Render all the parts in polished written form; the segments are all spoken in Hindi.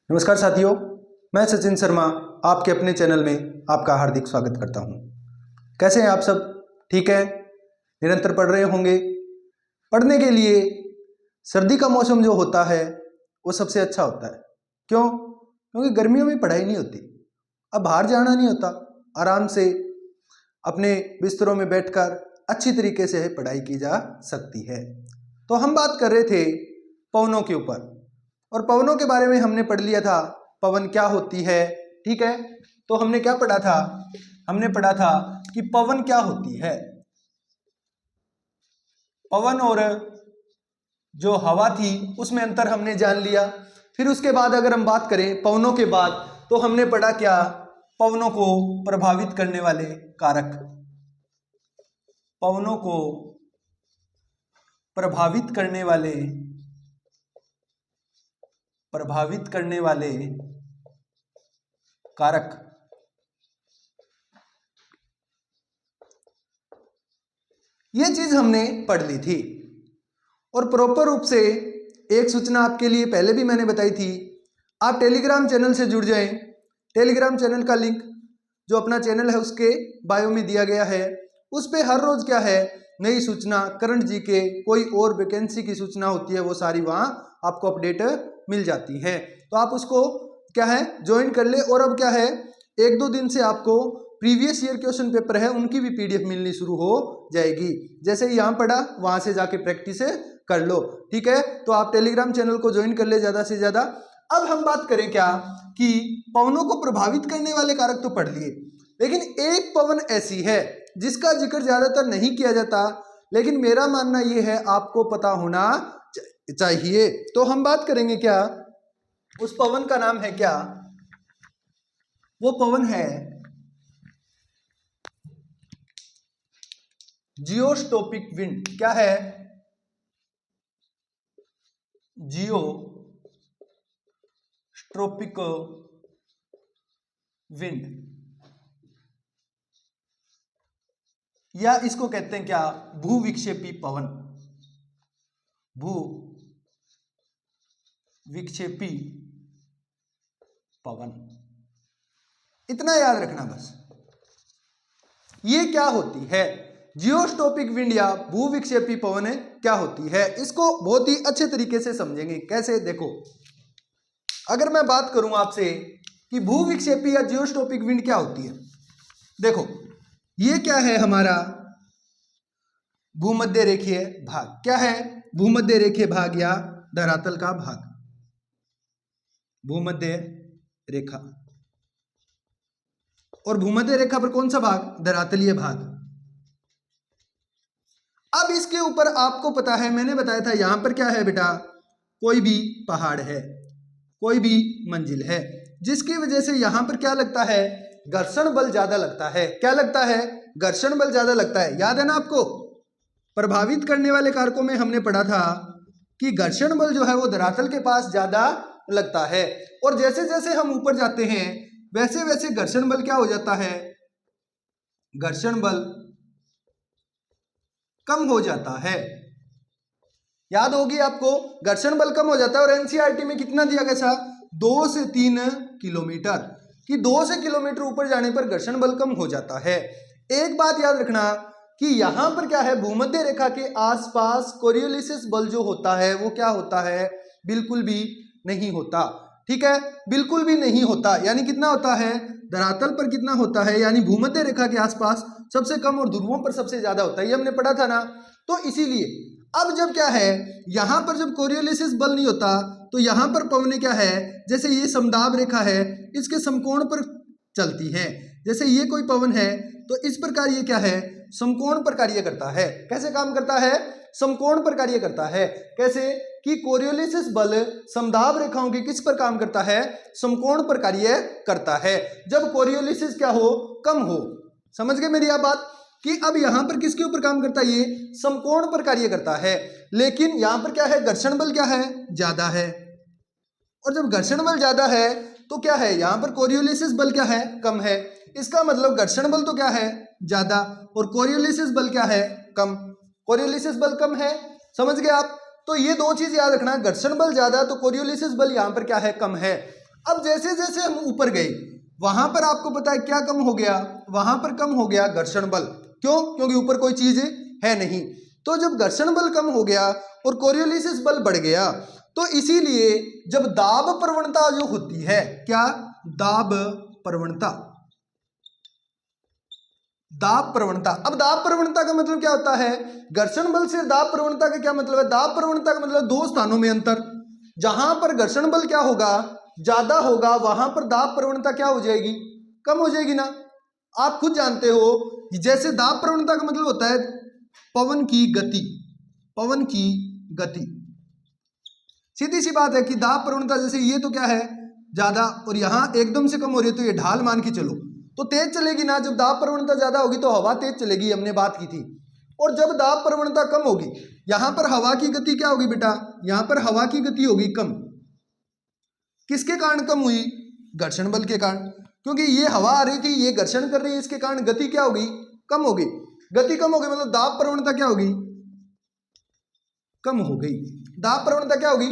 नमस्कार साथियों, मैं सचिन शर्मा आपके अपने चैनल में आपका हार्दिक स्वागत करता हूं। कैसे हैं आप सब? ठीक है? निरंतर पढ़ रहे होंगे। पढ़ने के लिए सर्दी का मौसम जो होता है वो सबसे अच्छा होता है। क्यों? क्योंकि गर्मियों में पढ़ाई नहीं होती। अब बाहर जाना नहीं होता, आराम से अपने बिस्तरों में बैठकर अच्छी तरीके से पढ़ाई की जा सकती है। तो हम बात कर रहे थे पवनों के ऊपर, और पवनों के बारे में हमने पढ़ लिया था पवन क्या होती है। ठीक है, तो हमने क्या पढ़ा था? हमने पढ़ा था कि पवन क्या होती है। पवन और जो हवा थी उसमें अंतर हमने जान लिया। फिर उसके बाद अगर हम बात करें पवनों के बाद, तो हमने पढ़ा क्या? पवनों को प्रभावित करने वाले कारक। पवनों को प्रभावित करने वाले कारक। ये चीज हमने पढ़ ली थी। और प्रॉपर रूप से एक सूचना आपके लिए पहले भी मैंने बताई थी, आप टेलीग्राम चैनल से जुड़ जाएं। टेलीग्राम चैनल का लिंक जो अपना चैनल है उसके बायो में दिया गया है। उस पे हर रोज क्या है, नई सूचना, करंट जी के कोई और वैकेंसी की सूचना होती है, वो सारी वहाँ आपको अपडेट मिल जाती है। तो आप उसको क्या है ज्वाइन कर ले। और अब क्या है, एक दो दिन से आपको प्रीवियस ईयर क्वेश्चन पेपर है उनकी भी पीडीएफ मिलनी शुरू हो जाएगी। जैसे ही यहाँ पढ़ा वहां से जाके प्रैक्टिस कर लो। ठीक है, तो आप टेलीग्राम चैनल को ज्वाइन कर ले ज्यादा से ज्यादा। अब हम बात करें क्या कि पवनों को प्रभावित करने वाले कारक तो पढ़ लिए, लेकिन एक पवन ऐसी है जिसका जिक्र ज्यादातर नहीं किया जाता, लेकिन मेरा मानना यह है आपको पता होना चाहिए। तो हम बात करेंगे क्या, उस पवन का नाम है क्या? वो पवन है जियोस्टोपिक विंड। क्या है? जियोस्ट्रोपिक विंड, या इसको कहते हैं क्या, भूविक्षेपी पवन। भू विक्षेपी पवन, इतना याद रखना बस। ये क्या होती है? जियोस्टोपिक विंड या भूविक्षेपी पवन क्या होती है, इसको बहुत ही अच्छे तरीके से समझेंगे। कैसे? देखो, अगर मैं बात करूं आपसे कि भूविक्षेपी या जियोस्टोपिक विंड क्या होती है, देखो ये क्या है, हमारा भूमध्य रेखीय भाग। क्या है? भूमध्य रेखीय भाग या धरातल का भाग। भूमध्य रेखा, और भूमध्य रेखा पर कौन सा भाग? धरातलीय भाग। अब इसके ऊपर आपको पता है, मैंने बताया था यहां पर क्या है बेटा, कोई भी पहाड़ है, कोई भी मंजिल है, जिसकी वजह से यहां पर क्या लगता है, घर्षण बल ज्यादा लगता है। क्या लगता है? घर्षण बल ज्यादा लगता है। याद है ना आपको, प्रभावित करने वाले कारकों में हमने पढ़ा था कि घर्षण बल जो है वो धरातल के पास ज्यादा लगता है, और जैसे जैसे हम ऊपर जाते हैं वैसे वैसे घर्षण बल क्या हो जाता है, घर्षण बल कम हो जाता है। याद होगी आपको, घर्षण बल कम हो जाता है। और एनसीईआरटी में कितना दिया गया था? 2 से 3 किलोमीटर, कि 2 से किलोमीटर ऊपर जाने पर घर्षण बल कम हो जाता है। एक बात याद रखना कि यहां पर क्या है, भूमध्य रेखा के आसपास कोरियोलिसिस बल जो होता है वो क्या होता है, बिल्कुल भी नहीं होता। ठीक है, बिल्कुल भी नहीं होता। यानी कितना होता है, धरातल पर कितना होता है, यानी भूमध्य रेखा के आसपास सबसे कम और ध्रुवों पर सबसे ज्यादा होता है। ये हमने पढ़ा था ना। तो इसीलिए अब जब क्या है, यहां पर जब कोरियोलिसिस बल नहीं होता तो यहां पर पवनें क्या है, जैसे ये समदाब रेखा है इसके समकोण पर चलती है। जैसे ये कोई पवन है तो इस प्रकार ये क्या है, समकोण पर कार्य करता है। कैसे काम करता है? समकोण पर कार्य करता है। कैसे कि कोरियोलिसिस बल समदाब रेखाओं के किस पर काम करता है, समकोण पर कार्य करता है। जब कोरियोलिसिस क्या हो, कम हो। समझ गए मेरी आप बात, कि अब यहां पर किसके ऊपर काम करता है, ये समकोण पर कार्य करता है। लेकिन यहां पर क्या है, घर्षण बल क्या है, ज्यादा है। और जब घर्षण बल ज्यादा है तो क्या है, यहां पर कोरियोलिसिस बल क्या है, कम है। इसका मतलब घर्षण बल तो क्या है, ज्यादा, और कोरियोलिसिस बल क्या है, कम। कोरियोलिसिस बल कम है, समझ गए आप। तो ये दो चीज याद रखना, घर्षण बल ज्यादा तो कोरियोलिसिस बल यहां पर क्या है, कम है। अब जैसे जैसे हम ऊपर गए वहां पर आपको पता है क्या कम हो गया, वहां पर कम हो गया घर्षण बल। क्यों? क्योंकि ऊपर कोई चीज है नहीं। तो जब घर्षण बल कम हो गया और कोरियोलिसिस बल बढ़ गया, तो इसीलिए जब दाब प्रवणता जो होती है, क्या? दाब प्रवणता, दाब प्रवणता। अब दाब प्रवणता का मतलब क्या होता है? घर्षण बल से दाब प्रवणता का क्या मतलब है? दाब प्रवणता का मतलब दो स्थानों में अंतर। जहां पर घर्षण बल क्या होगा, ज्यादा होगा, वहां पर दाब प्रवणता क्या हो जाएगी? कम हो जाएगी ना। आप खुद जानते हो, जैसे दाब प्रवणता का मतलब होता है पवन की गति, पवन की गति। सीधी सी बात है कि दाब प्रवणता जैसे ये तो क्या है ज्यादा, और यहां एकदम से कम हो रही है, तो ये ढाल मान के चलो तो तेज चलेगी ना। जब दाब प्रवणता ज्यादा होगी तो हवा तेज चलेगी, हमने बात की थी। और जब दाब प्रवणता कम होगी, यहां पर हवा की गति क्या होगी बेटा? यहां पर हवा की गति होगी कम। किसके कारण कम हुई? घर्षण बल के कारण। क्योंकि ये हवा आ रही थी, ये घर्षण कर रही है, इसके कारण गति क्या होगी? कम होगी। गति कम हो गई मतलब दाब प्रवणता क्या होगी? कम हो गई। दाब प्रवणता क्या होगी?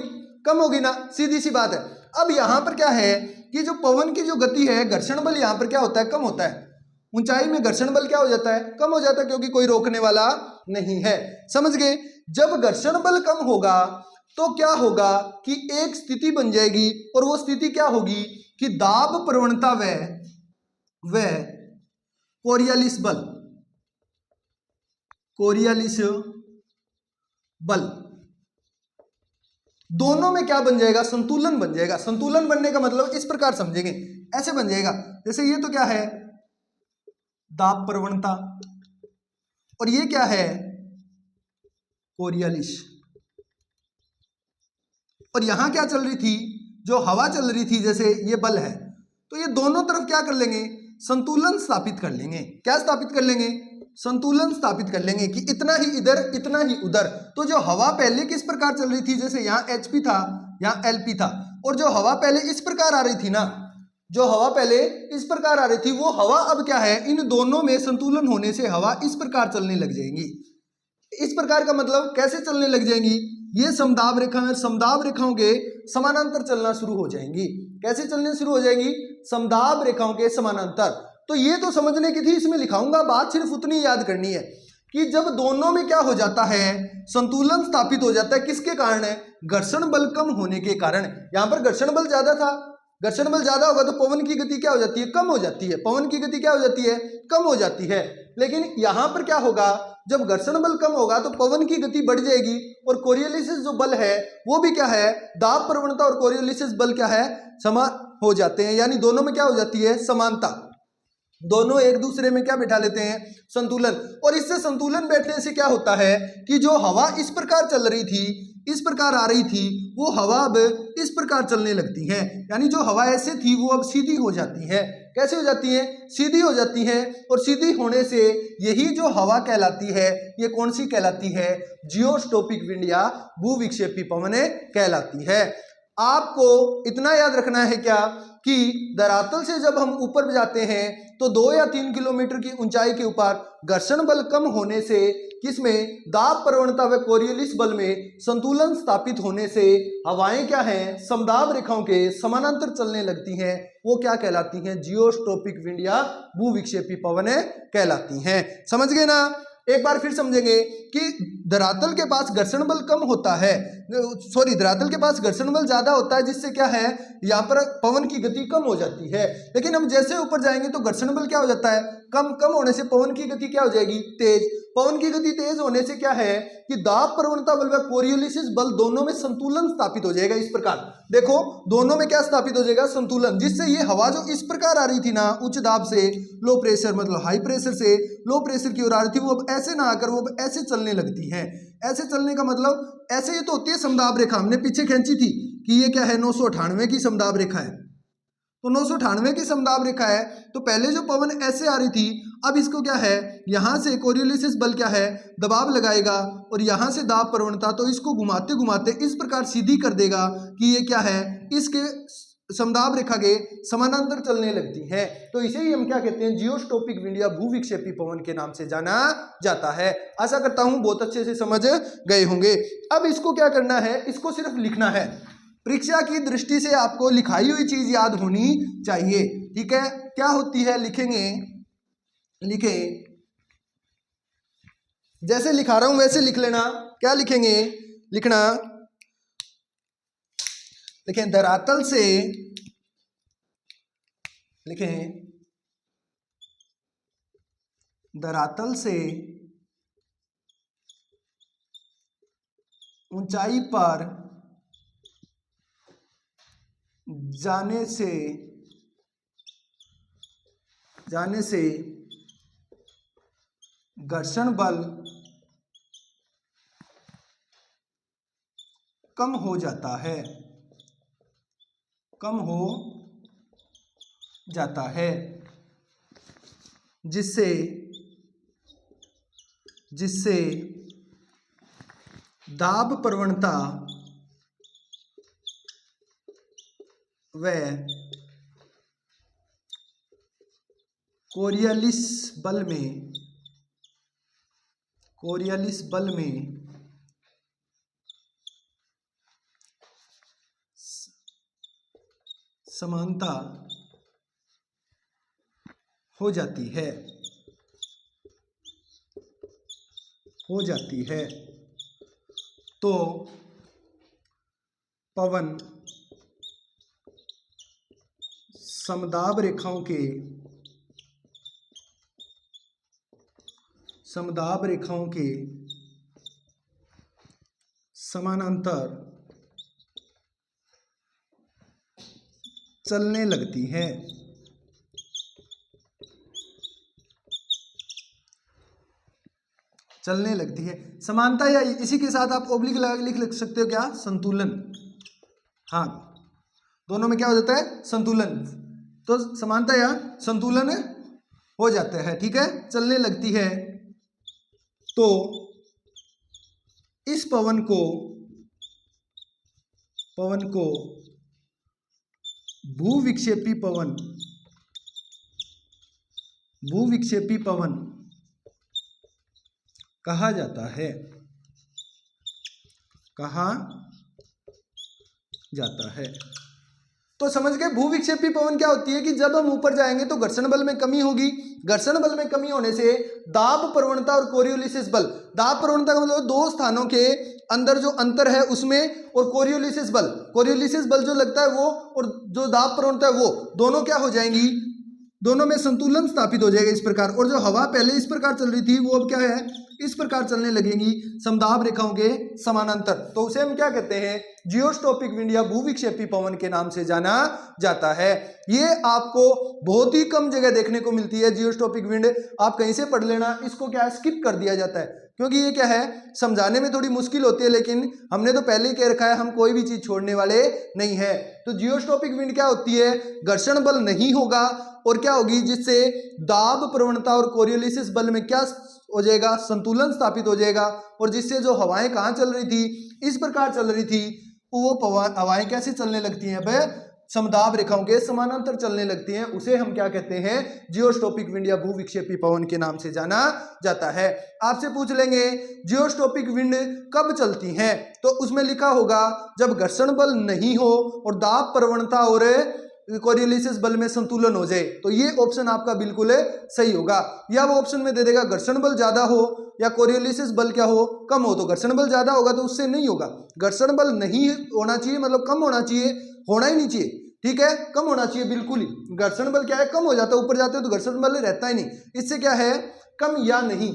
कम होगी ना, सीधी सी बात है। अब यहां पर क्या है कि जो पवन की जो गति है, घर्षण बल यहां पर क्या होता है? कम होता है। ऊंचाई में घर्षण बल क्या हो जाता है? कम हो जाता है, क्योंकि कोई रोकने वाला नहीं है। समझ गए? जब घर्षण बल कम होगा तो क्या होगा कि एक स्थिति बन जाएगी, और वो स्थिति क्या होगी कि दाब प्रवणता व कोरियोलिस बल, कोरियोलिस बल दोनों में क्या बन जाएगा? संतुलन बन जाएगा। संतुलन बनने का मतलब इस प्रकार समझेंगे, ऐसे बन जाएगा जैसे ये तो क्या है? दाब प्रवणता, और ये क्या है? कोरियोलिस। और यहां क्या चल रही थी? जो हवा चल रही थी, जैसे ये बल है, तो ये दोनों तरफ क्या कर लेंगे? संतुलन स्थापित कर लेंगे। क्या स्थापित कर लेंगे? संतुलन स्थापित कर लेंगे कि इतना ही इधर, इतना ही उधर। तो जो हवा पहले किस प्रकार चल रही थी, जैसे यहाँ HP था, यहाँ LP था, और जो हवा पहले इस प्रकार आ रही थी ना, जो हवा पहले इस प्रकार आ रही थी, वो हवा अब क्या है? इन दोनों में संतुलन होने से हवा इस प्रकार चलने लग जाएंगी। इस प्रकार का मतलब कैसे चलने लग जाएंगी? ये समदाब रेखा है, समदाब रेखाओं के समानांतर चलना शुरू हो जाएंगी। कैसे चलने शुरू हो जाएंगी? समदाब रेखाओं के समानांतर। तो ये तो समझने की थी, इसमें लिखाऊंगा, बात सिर्फ उतनी याद करनी है कि जब दोनों में क्या हो जाता है? संतुलन स्थापित हो जाता है। किसके कारण है? घर्षण बल कम होने के कारण। यहां पर घर्षण बल ज्यादा था, घर्षण बल ज्यादा होगा तो पवन की गति क्या हो जाती है? कम हो जाती है। पवन की गति क्या हो जाती है? कम हो जाती है। लेकिन यहां पर क्या होगा? जब घर्षण बल कम होगा तो पवन की गति बढ़ जाएगी, और कोरियोलिसिस जो बल है वो भी क्या है? दाब प्रवणता और कोरियोलिसिस बल क्या है? समान हो जाते हैं, यानी दोनों में क्या हो जाती है? समानता। दोनों एक दूसरे में क्या बिठा लेते हैं? संतुलन। और इससे संतुलन बैठने से क्या होता है कि जो हवा इस प्रकार चल रही थी, इस प्रकार आ रही थी, वो हवा अब इस प्रकार चलने लगती है। यानी जो हवा ऐसे थी वो अब सीधी हो जाती है। कैसे हो जाती है? सीधी हो जाती है। और सीधी होने से यही जो हवा कहलाती है, ये कौन सी कहलाती है? जियोस्टोपिक विंड या भूविक्षेपी पवन कहलाती है। आपको इतना याद रखना है क्या कि धरातल से जब हम ऊपर जाते हैं तो 2 या 3 किलोमीटर की ऊंचाई के ऊपर घर्षण बल कम होने से किसमें? दाब प्रवणता व कोरियोलिस बल में संतुलन स्थापित होने से हवाएं क्या हैं? समदाब रेखाओं के समानांतर चलने लगती हैं। वो क्या कहलाती हैं? जियोस्टोपिक विंड या भूविक्षेपी पवन कहलाती हैं। समझ गए ना? एक बार फिर समझेंगे कि धरातल के पास घर्षण बल कम होता है, सॉरी धरातल के पास घर्षण बल ज्यादा होता है, जिससे क्या है? यहाँ पर पवन की गति कम हो जाती है। लेकिन हम जैसे ऊपर जाएंगे तो घर्षण बल क्या हो जाता है? कम होने से पवन की गति क्या हो जाएगी? तेज। पवन की गति तेज होने से क्या है कि दाब प्रवणता बल व कोरियोलिसिस बल दोनों में संतुलन स्थापित हो जाएगा। इस प्रकार देखो, दोनों में क्या स्थापित हो जाएगा? संतुलन। जिससे ये हवा जो इस प्रकार आ रही थी ना, उच्च दाब से लो प्रेशर, मतलब हाई प्रेशर से लो प्रेशर की ओर आ रही थी, वो अब ऐसे ना आकर वो अब ऐसे चलने लगती है। ऐसे चलने का मतलब ऐसे, ये तो होती है समदाब रेखा, हमने पीछे खींची थी कि ये क्या है? 998 की समदाब रेखा है। तो 998 की समदाब रेखा है, तो पहले जो पवन ऐसे आ रही थी, अब इसको क्या है? यहां से कोरियोलिसिस बल क्या है? दबाव लगाएगा, और यहां से दाब प्रवणता, तो इसको घुमाते घुमाते इस प्रकार सीधी कर देगा कि ये क्या है? इसके समदाब रेखा के समानांतर चलने लगती है। तो इसे ही हम क्या कहते हैं? जियोस्टोपिक विंड या भूविक्षेपी पवन के नाम से जाना जाता है। आशा करता हूं बहुत अच्छे से समझ गए होंगे। अब इसको क्या करना है? इसको सिर्फ लिखना है। परीक्षा की दृष्टि से आपको लिखाई हुई चीज याद होनी चाहिए, ठीक है। क्या होती है, लिखेंगे, लिखे, जैसे लिखा रहा हूं वैसे लिख लेना। क्या लिखेंगे, लिखना, लिखें धरातल से, लिखें धरातल से ऊंचाई पर जाने से घर्षण बल कम हो जाता है, कम हो जाता है, जिससे दाब प्रवणता व कोरियलिस बल में समानता हो जाती है, तो पवन समदाब रेखाओं के समानांतर चलने लगती है। समानता, या इसी के साथ आप ओब्लिक लिख सकते हो, क्या, संतुलन। हाँ, दोनों में क्या हो जाता है, संतुलन। तो समानता या संतुलन हो जाता है, ठीक है, चलने लगती है। तो इस पवन को भूविक्षेपी पवन कहा जाता है। तो समझ गए, भूविक्षेपी पवन क्या होती है कि जब हम ऊपर जाएंगे तो घर्षण बल में कमी होगी, घर्षण बल में कमी होने से दाब प्रवणता और कोरियोलिसिस बल, दाब प्रवणता का मतलब दो स्थानों के अंदर जो अंतर है उसमें, और कोरियोलिसिस बल जो लगता है वो, और जो दाब प्रवणता है वो, दोनों क्या हो जाएंगी, दोनों में संतुलन स्थापित हो जाएगा इस प्रकार। और जो हवा पहले इस प्रकार चल रही थी वो अब क्या है, इस प्रकार चलने लगेंगी समदाब रेखाओं के समानांतर। तो उसे हम क्या कहते हैं, जियोस्टोपिक विंड या भूविक्षेपी पवन के नाम से जाना जाता है। ये आपको बहुत ही कम जगह देखने को मिलती है जियोस्टोपिक विंड, आप कहीं से पढ़ लेना, इसको क्या स्किप कर दिया जाता है, क्योंकि ये क्या है, समझाने में थोड़ी मुश्किल होती है, लेकिन हमने तो पहले ही कह रखा है हम कोई भी चीज छोड़ने वाले नहीं है। तो जियोस्टोपिक विंड क्या होती है, घर्षण बल नहीं होगा, और क्या होगी, जिससे दाब प्रवणता और कोरियोलिसिस बल में क्या हो जाएगा, संतुलन स्थापित हो जाएगा, और जिससे जो हवाएं कहाँ चल रही थी, इस प्रकार चल रही थी, वो हवाएं कैसे चलने लगती हैं, भाई समदाब रेखाओं के समानांतर चलने लगती हैं, उसे हम क्या कहते हैं, जियोस्टोपिक विंड या भूविक्षेपी पवन के नाम से जाना जाता है। आपसे पूछ लेंगे जियोस्टोपिक विंड कब चलती हैं, तो उसमें लिखा होगा जब घर्षण बल नहीं हो और दाब प्रवणता और कोरियोलिसिस बल में संतुलन हो जाए। तो ये ऑप्शन आपका बिल्कुल सही होगा, या वो ऑप्शन में दे देगा घर्षण बल ज्यादा हो या कोरियोलिसिस बल क्या हो, कम हो। तो घर्षण बल ज्यादा होगा तो उससे नहीं होगा, घर्षण बल नहीं होना चाहिए, मतलब कम होना चाहिए, होना ही नहीं चाहिए, ठीक है, कम होना चाहिए बिल्कुल ही। घर्षण बल क्या है, कम हो जाता है, ऊपर जाते हो तो घर्षण बल रहता ही नहीं, इससे क्या है, कम या नहीं,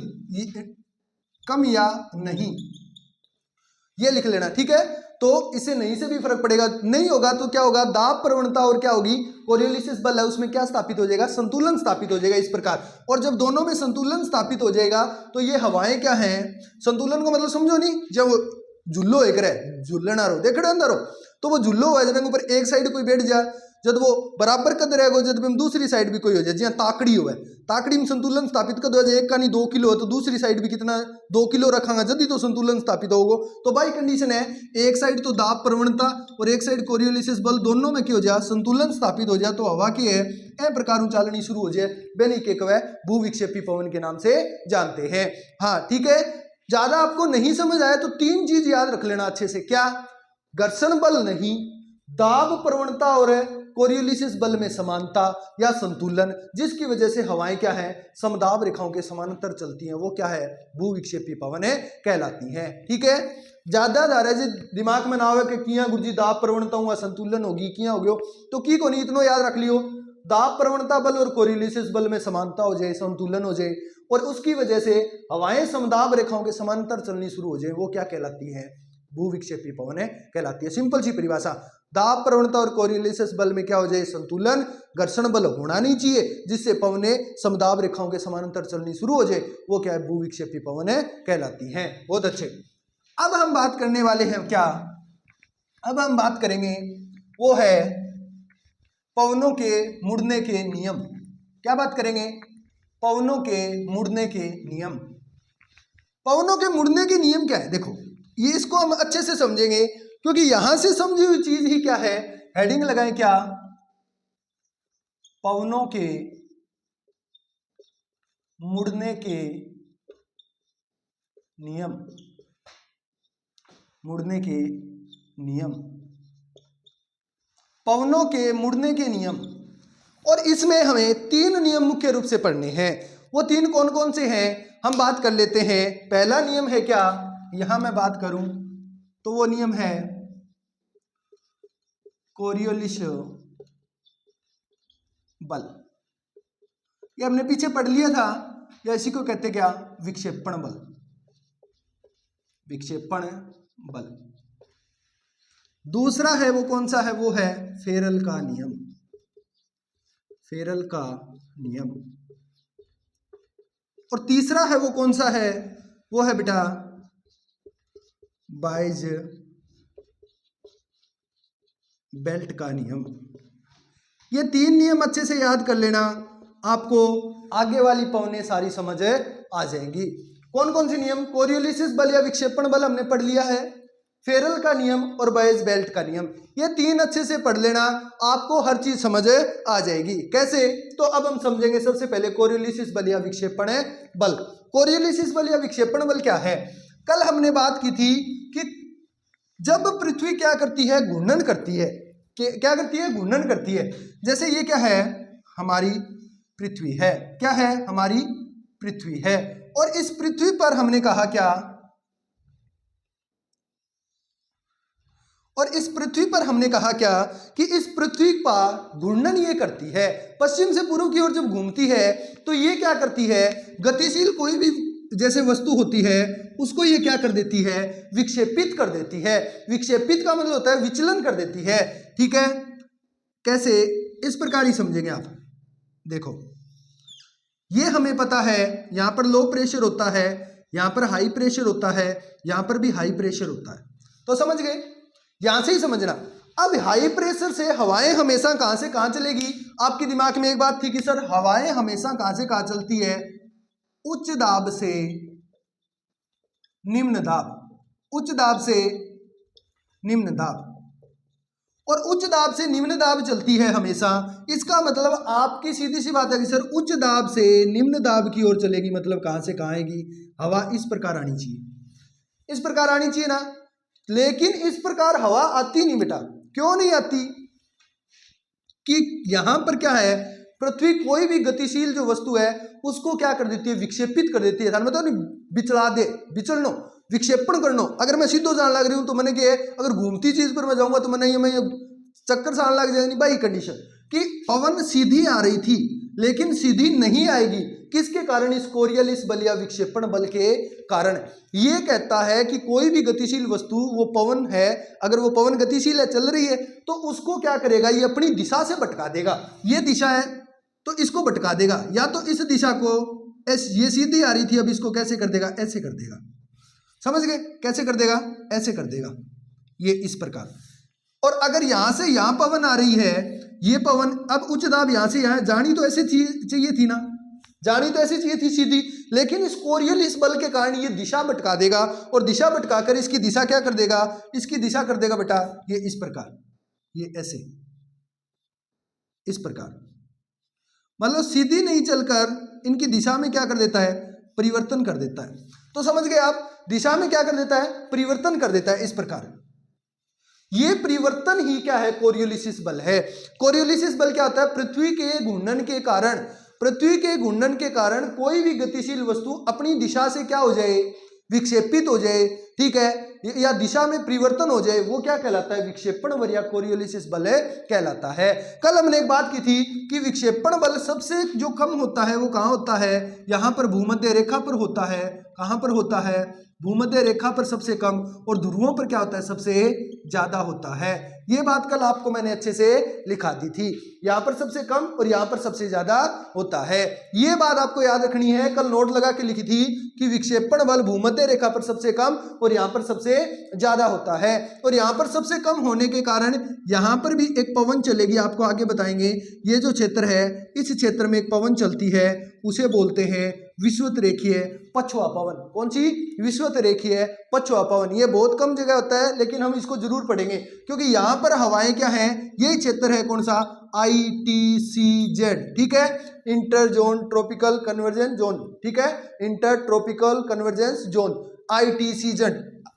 ये लिख लेना, ठीक है। तो इससे नहीं से भी फर्क पड़ेगा, नहीं होगा तो क्या होगा, दाब प्रवणता और क्या होगी, कोरियोलिसिस बल है, उसमें क्या स्थापित हो जाएगा, संतुलन स्थापित हो जाएगा इस प्रकार। और जब दोनों में संतुलन स्थापित हो जाएगा तो ये हवाएं क्या हैं, संतुलन को मतलब समझो नहीं, जब झुल्लो एक रहे, झुल्लना रो देख रहे अंदर हो, तो वो झुल्लो हुआ जब ऊपर एक साइड कोई बैठ जाए, जब वो बराबर कद रहेगा, जब हम दूसरी साइड भी कोई हो जाए, जहाँ ताकड़ी हो, ताकड़ी में संतुलन स्थापित कर दो, एक का नहीं 2 किलो है तो दूसरी साइड भी कितना 2 किलो रखांगा, जल्दी तो संतुलन स्थापित होगा। तो बाई कंडीशन है, एक साइड तो दाब प्रवणता और एक साइड कोरियोलिसिस बल, दोनों में क्या हो जाए, संतुलन स्थापित हो जाए, तो हवा की है ए प्रकार उचालनी शुरू हो जाए, बेनी के कवय भूविक्षेपी पवन के नाम से जानते हैं। हाँ ठीक है, ज्यादा आपको नहीं समझ आया तो 3 चीज याद रख लेना अच्छे से, क्या, घर्षण बल नहीं, दाब प्रवणता और कोरियोलिसिस बल में समानता या संतुलन, जिसकी वजह से हवाएं क्या है, समदाब रेखाओं के समानांतर चलती हैं, वो क्या है, भूविक्षेपी पवनें कहलाती हैं। ठीक है, ज्यादा धारा जी दिमाग में ना हो कि किया गुरुजी दाब प्रवणता हुआ संतुलन होगी, किया हो गयो तो की को नहीं, इतना याद रख लियो, दाब प्रवणता बल और कोरियोलिसिस बल में समानता हो जाए, संतुलन हो जाए, और उसकी वजह से हवाएं समदाब रेखाओं के समानांतर चलनी शुरू हो जाए, वो क्या कहलाती है, भूविक्षेपी पवनें कहलाती है। सिंपल सी परिभाषा, दाब प्रवणता और कोरियोलिसिस बल में क्या हो जाए, संतुलन, घर्षण बल होना नहीं चाहिए जिससे पवनें समदाब रेखाओं के समानांतर चलनी शुरू हो जाए, वो क्या है, भूविक्षेपी पवनें कहलाती हैं। बहुत अच्छे। अब हम बात करने वाले हैं क्या, अब हम बात करेंगे वो है पवनों के मुड़ने के नियम। क्या बात करेंगे, पवनों के मुड़ने के नियम। पवनों के मुड़ने के नियम क्या है, देखो ये इसको हम अच्छे से समझेंगे क्योंकि यहां से समझी हुई चीज ही क्या है, हेडिंग लगाएं क्या, पवनों के मुड़ने के नियम, मुड़ने के नियम, पवनों के मुड़ने के नियम। और इसमें हमें 3 नियम मुख्य रूप से पढ़ने हैं। वो 3 कौन कौन से हैं, हम बात कर लेते हैं। पहला नियम है क्या, यहां मैं बात करूं तो वो नियम है कोरियोलिस बल। ये हमने पीछे पढ़ लिया था, या इसी को कहते क्या, विक्षेपण बल, विक्षेपण बल। दूसरा है वो कौन सा है, वो है फेरल का नियम, फेरल का नियम। और तीसरा है वो कौन सा है, वो है बेटा बाइज बेल्ट का नियम। ये 3 नियम अच्छे से याद कर लेना, आपको आगे वाली पवनें सारी समझ आ जाएंगी। कौन कौन से नियम, कोरियोलिसिस बल या विक्षेपण बल हमने पढ़ लिया है, फेरल का नियम और बाइज बेल्ट का नियम, ये 3 अच्छे से पढ़ लेना, आपको हर चीज समझ आ जाएगी। कैसे, तो अब हम समझेंगे सबसे पहले कोरियोलिसिस बल या विक्षेपण बल। कोरियोलिसिस बल या विक्षेपण बल क्या है, कल हमने बात की थी कि जब पृथ्वी क्या करती है, घूर्णन करती है, क्या करती है, घूर्णन करती है। जैसे ये क्या है, हमारी पृथ्वी है, क्या है, हमारी पृथ्वी है, और इस पृथ्वी पर हमने कहा क्या, और इस पृथ्वी पर हमने कहा क्या कि इस पृथ्वी पर घूर्णन ये करती है, पश्चिम से पूर्व की ओर जब घूमती है तो ये क्या करती है, गतिशील कोई भी जैसे वस्तु होती है उसको ये क्या कर देती है, विक्षेपित कर देती है। विक्षेपित का मतलब होता है विचलन कर देती है। ठीक है, कैसे, इस प्रकार ही समझेंगे आप। देखो ये हमें पता है, यहां पर लो प्रेशर होता है, यहां पर हाई प्रेशर होता है, यहां पर भी हाई प्रेशर होता है, तो समझ गए, यहां से ही समझना। अब हाई प्रेशर से हवाएं हमेशा कहां से कहां चलेगी, आपके दिमाग में एक बात थी कि सर हवाएं हमेशा कहां से कहां चलती है, उच्च दाब से निम्न दाब, उच्च दाब से निम्न दाब, और उच्च दाब से निम्न दाब चलती है हमेशा। इसका मतलब आपकी सीधी सी बात है कि सर उच्च दाब से निम्न दाब की ओर चलेगी, मतलब कहां से कहां आएगी, हवा इस प्रकार आनी चाहिए, इस प्रकार आनी चाहिए ना। लेकिन इस प्रकार हवा आती नहीं बेटा, क्यों नहीं आती, कि यहां पर क्या है, पृथ्वी कोई भी गतिशील जो वस्तु है उसको क्या कर देती है, विक्षेपित कर देती है। मतलब नहीं बिचला दे, बिचलनो, विक्षेपण करनो। अगर मैं सीधो जान लग रही हूं तो मैंने क्या है, अगर घूमती चीज पर मैं जाऊंगा तो मैं चक्कर सान लग जाएगी, बाई कंडीशन कि पवन सीधी आ रही थी लेकिन सीधी नहीं आएगी, किसके कारण, इस कोरियोलिस बल या विक्षेपण बल के कारण। ये कहता है कि कोई भी गतिशील वस्तु, वो पवन है, अगर वो पवन गतिशील है, चल रही है, तो उसको क्या करेगा, ये अपनी दिशा से भटका देगा। ये दिशा है तो इसको भटका देगा, या तो इस दिशा को, ये सीधी आ रही थी, अब इसको कैसे कर देगा, ऐसे कर देगा। समझ गए, कैसे कर देगा, ऐसे कर देगा, ये इस प्रकार। और अगर यहां से यहां पवन आ रही है, ये पवन अब उच्च दाब यहां से यहां जानी तो ऐसे चाहिए थी ना, जानी तो ऐसी चाहिए थी सीधी, लेकिन इस कोरियोलिस बल के कारण ये दिशा भटका देगा, और दिशा भटकाकर इसकी दिशा क्या कर देगा, इसकी दिशा कर देगा बेटा ये इस प्रकार, ये ऐसे इस प्रकार, मतलब सीधी नहीं चलकर इनकी दिशा में क्या कर देता है, परिवर्तन कर देता है। तो समझ गए आप, दिशा में क्या कर देता है, परिवर्तन कर देता है इस प्रकार। ये परिवर्तन ही क्या है, कोरियोलिसिस बल है। कोरियोलिसिस बल क्या होता है, पृथ्वी के घूर्णन के कारण, पृथ्वी के घूर्णन के कारण कोई भी गतिशील वस्तु अपनी दिशा से क्या हो जाए, विक्षेपित हो जाए, ठीक है, या दिशा में परिवर्तन हो जाए, वो क्या कहलाता है, विक्षेपण बल या कोरियोलिसिस बल कहलाता है। कल हमने एक बात की थी कि विक्षेपण बल सबसे जो कम होता है वो कहाँ होता है, यहाँ पर भूमध्य रेखा पर होता है। कहाँ पर होता है, भूमध्य रेखा पर सबसे कम, और ध्रुवों पर क्या होता है, सबसे ज्यादा होता है। ये बात कल आपको मैंने अच्छे से लिखा दी थी, यहाँ पर सबसे कम और यहाँ पर सबसे ज्यादा होता है। ये बात आपको याद रखनी है, कल नोट लगा के लिखी थी कि विक्षेपण बल भूमध्य रेखा पर सबसे कम और यहाँ पर सबसे ज्यादा होता है। और यहाँ पर सबसे कम होने के कारण यहाँ पर भी एक पवन चलेगी, आपको आगे बताएंगे। ये जो क्षेत्र है, इस क्षेत्र में एक पवन चलती है, उसे बोलते हैं विषुवत रेखीय पछुआ पवन। कौन सी, विषुवत रेखीय पछुआ पवन। ये बहुत कम जगह होता है, लेकिन हम इसको जरूर पढ़ेंगे, क्योंकि यहाँ पर हवाएं क्या हैं, यही क्षेत्र है, कौन सा, ITCZ, ठीक है, inter zone tropical convergence zone, ठीक है, inter tropical convergence zone, ITCZ,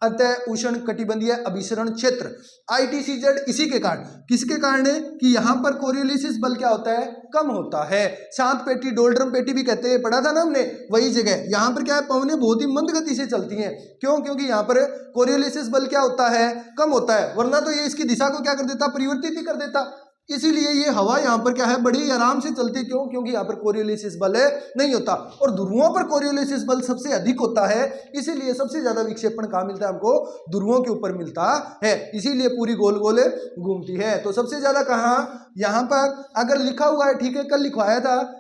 अतः उष्ण कटिबंधीय अभिसरण क्षेत्र, ITCZ। इसी के कारण, किसके कारण है कि यहाँ पर कोरियोलिसिस बल क्या होता है, कम होता है। शांत पेटी, डोल्ड्रम पेटी भी कहते हैं, पढ़ा था ना हमने, वही जगह। यहाँ पर क्या है, पवनें बहुत ही मंद गति से चलती हैं। क्यों, क्योंकि यहाँ पर कोरियोलिसिस बल क्या होता है, कम होता है, वरना तो ये इसकी दिशा को क्या कर देता, परिवर्तित ही कर देता। इसीलिए ये हवा यहाँ पर क्या है, बड़ी आराम से चलती। क्यों, क्योंकि यहाँ पर कोरियोलिसिस बल नहीं होता, और ध्रुवों पर कोरियोलिसिस बल सबसे अधिक होता है। इसीलिए सबसे ज्यादा विक्षेपण कहाँ मिलता है हमको, ध्रुवों के ऊपर मिलता है, इसीलिए पूरी गोल गोल घूमती है। तो सबसे ज्यादा कहाँ, यहाँ पर अगर लिखा हुआ है, ठीक है, कल लिखवाया था,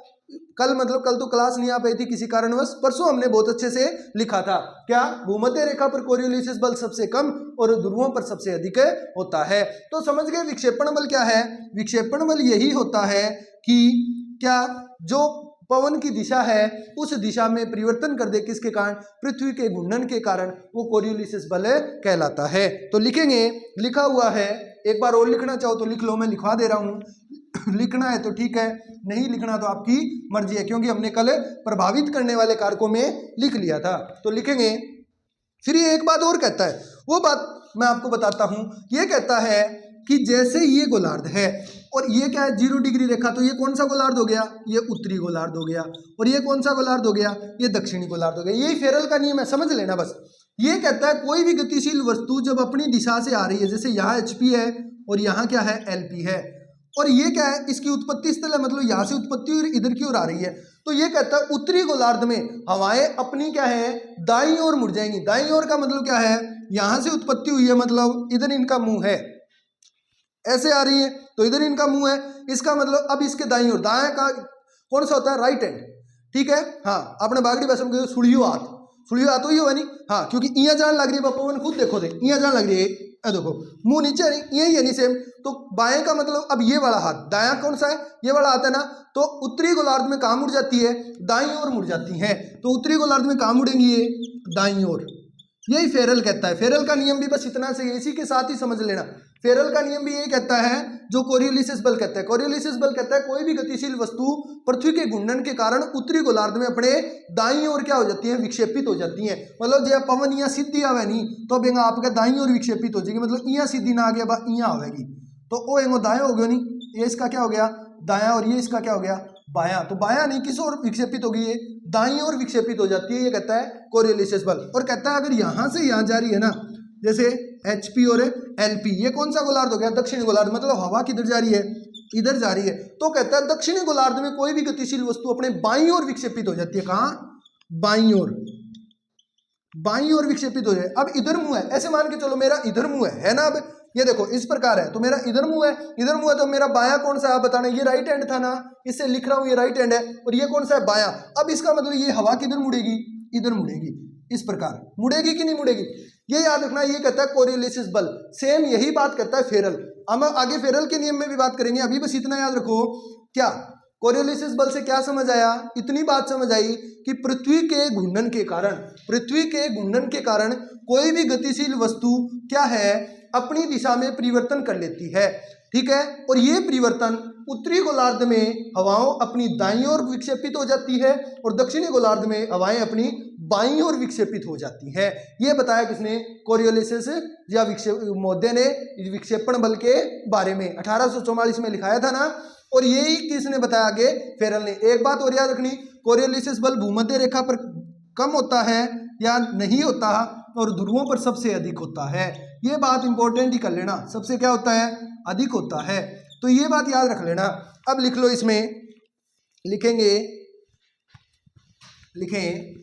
कल मतलब कल तो क्लास नहीं आ पाई थी किसी कारणवश, परसों हमने बहुत अच्छे से लिखा था, क्या, भूमध्य रेखा पर कोरियोलिसिस बल सबसे कम और ध्रुवों पर सबसे अधिक होता है। तो समझ गए विक्षेपण बल क्या है। विक्षेपण बल यही होता है कि क्या, जो पवन की दिशा है उस दिशा में परिवर्तन कर दे, किसके कारण, पृथ्वी के घूर्णन के कारण, वो कोरियोलिसिस बल कहलाता है। तो लिखेंगे, लिखा हुआ है, एक बार और लिखना चाहो तो लिख लो, मैं लिखवा दे रहा हूँ। लिखना है तो ठीक है, नहीं लिखना तो आपकी मर्जी है, क्योंकि हमने कल प्रभावित करने वाले कारकों में लिख लिया था। तो लिखेंगे। फिर ये एक बात और कहता है, वो बात मैं आपको बताता हूं। ये कहता है कि जैसे ये गोलार्ध है और ये क्या है, 0 डिग्री रेखा, तो ये कौन सा गोलार्ध हो गया, ये उत्तरी गोलार्ध हो गया, और ये कौन सा गोलार्ध हो गया, ये दक्षिणी गोलार्ध हो गया। यही फेरल का नियम है, समझ लेना बस। ये कहता है कोई भी गतिशील वस्तु जब अपनी दिशा से आ रही है, जैसे यहाँ HP है और यहाँ क्या है, LP है, और ये क्या है, इसकी उत्पत्ति स्थल है, मतलब यहाँ से उत्पत्ति और इधर की ओर आ रही है। तो ये कहता है उत्तरी गोलार्ध में हवाएं अपनी क्या है, दाईं ओर मुड़ जाएंगी। दाईं ओर का मतलब क्या है, यहाँ से उत्पत्ति हुई है, मतलब इधर इनका मुंह है, ऐसे आ रही है, तो इधर इनका मुंह है, इसका मतलब अब इसके दाईं ओर, दाएं का कौन सा होता है, राइट हैंड, ठीक है। हाँ, आपने बागड़ी भाषा में सुड़ियो हाथ, सुड़ियो हाथ हुई होगा नहीं, हाँ, क्योंकि इया जान लग रही है, पवन खुद देखो दे, इया जान लग रही है, देखो मुंह नीचे नहीं, यही है नहीं सेम। तो बाएं का मतलब अब ये वाला हाथ, दायां कौन सा है, ये वाला हाथ है ना। तो उत्तरी गोलार्ध में कहाँ मुड़ जाती है, दाईं ओर मुड़ जाती है। तो उत्तरी गोलार्ध में कहाँ मुड़ेंगी, ये दाईं ओर। यही फेरल कहता है। फेरल का नियम भी बस इतना से, इसी के साथ ही समझ लेना। फेरल का नियम भी यही कहता है जो कोरियोलिसिस बल कहता है। कोरियोलिसिस बल कहता है कोई भी गतिशील वस्तु पृथ्वी के घूर्णन के कारण उत्तरी गोलार्ध में अपने दाईं ओर क्या हो जाती है, विक्षेपित हो जाती है। मतलब जब पवन यहाँ सीधी आवे नहीं तो बेंगा आपका दाईं ओर विक्षेपित हो जाएगी, मतलब यहाँ सीधी ना आ गया, यहाँ आवेगी, तो ओ एंगो दाएं हो गया नहीं, ये इसका क्या हो गया, दायां, और ये इसका क्या हो गया, बायां। तो बायां नहीं, किस ओर विक्षेपित होगी, ये दाईं ओर विक्षेपित हो जाती है। ये कहता है कोरियोलिसिस बल। और कहता है अगर यहां से यहां जा रही है ना, जैसे HP और LP, ये कौन सा गोलार्ध हो गया, दक्षिणी गोलार्ध, मतलब हवा किधर जा रही है, इधर जा रही है। तो कहता है दक्षिणी गोलार्ध में कोई भी गतिशील वस्तु अपने बाईं ओर विक्षेपित हो जाती है। कहां, बाईं ओर, बाईं ओर विक्षेपित हो जाए। अब इधर मुंह है, ऐसे मान के चलो मेरा इधर मुंह है ना, अब ये देखो इस प्रकार है, तो मेरा इधर मुंह है, इधर मुंह है, तो मेरा बायां कौन सा है आप बताना। ये राइट हैंड था ना, इससे लिख रहा हूं ये राइट हैंड है, और ये कौन सा है, बायां। अब इसका मतलब ये हवा किधर मुड़ेगी, इधर मुड़ेगी, इस प्रकार मुड़ेगी कि नहीं मुड़ेगी, ये याद रखना। ये कहता है कोरियोलिसिस बल। सेम यही बात करता है फेरल। हम आगे फेरल के नियम में भी बात करेंगे, अभी बस इतना याद रखो। क्या कोरियोलिसिस बल से क्या समझ आया, इतनी बात समझ आई कि पृथ्वी के घूर्णन के कारण, पृथ्वी के घूर्णन के कारण कोई भी गतिशील वस्तु क्या है, अपनी दिशा में परिवर्तन कर लेती है, ठीक है। और ये परिवर्तन उत्तरी गोलार्ध में हवाओं अपनी दाईं ओर विक्षेपित हो जाती है, और दक्षिणी गोलार्ध में हवाएं अपनी बाईं ओर विक्षेपित हो जाती है। ये बताया किसने? कोरियोलिसिस या मोदे ने विक्षेपण बल के बारे में 1844 में लिखाया था ना। और यही किसने बताया? आगे फेरल ने। एक बात और याद रखनी, कोरियोलिसिस बल भूमध्य रेखा पर कम होता है या नहीं होता और ध्रुवों पर सबसे अधिक होता है। ये बात इंपॉर्टेंट ही कर लेना, सबसे क्या होता है? अधिक होता है। तो ये बात याद रख लेना। अब लिख लो, इसमें लिखेंगे, लिखें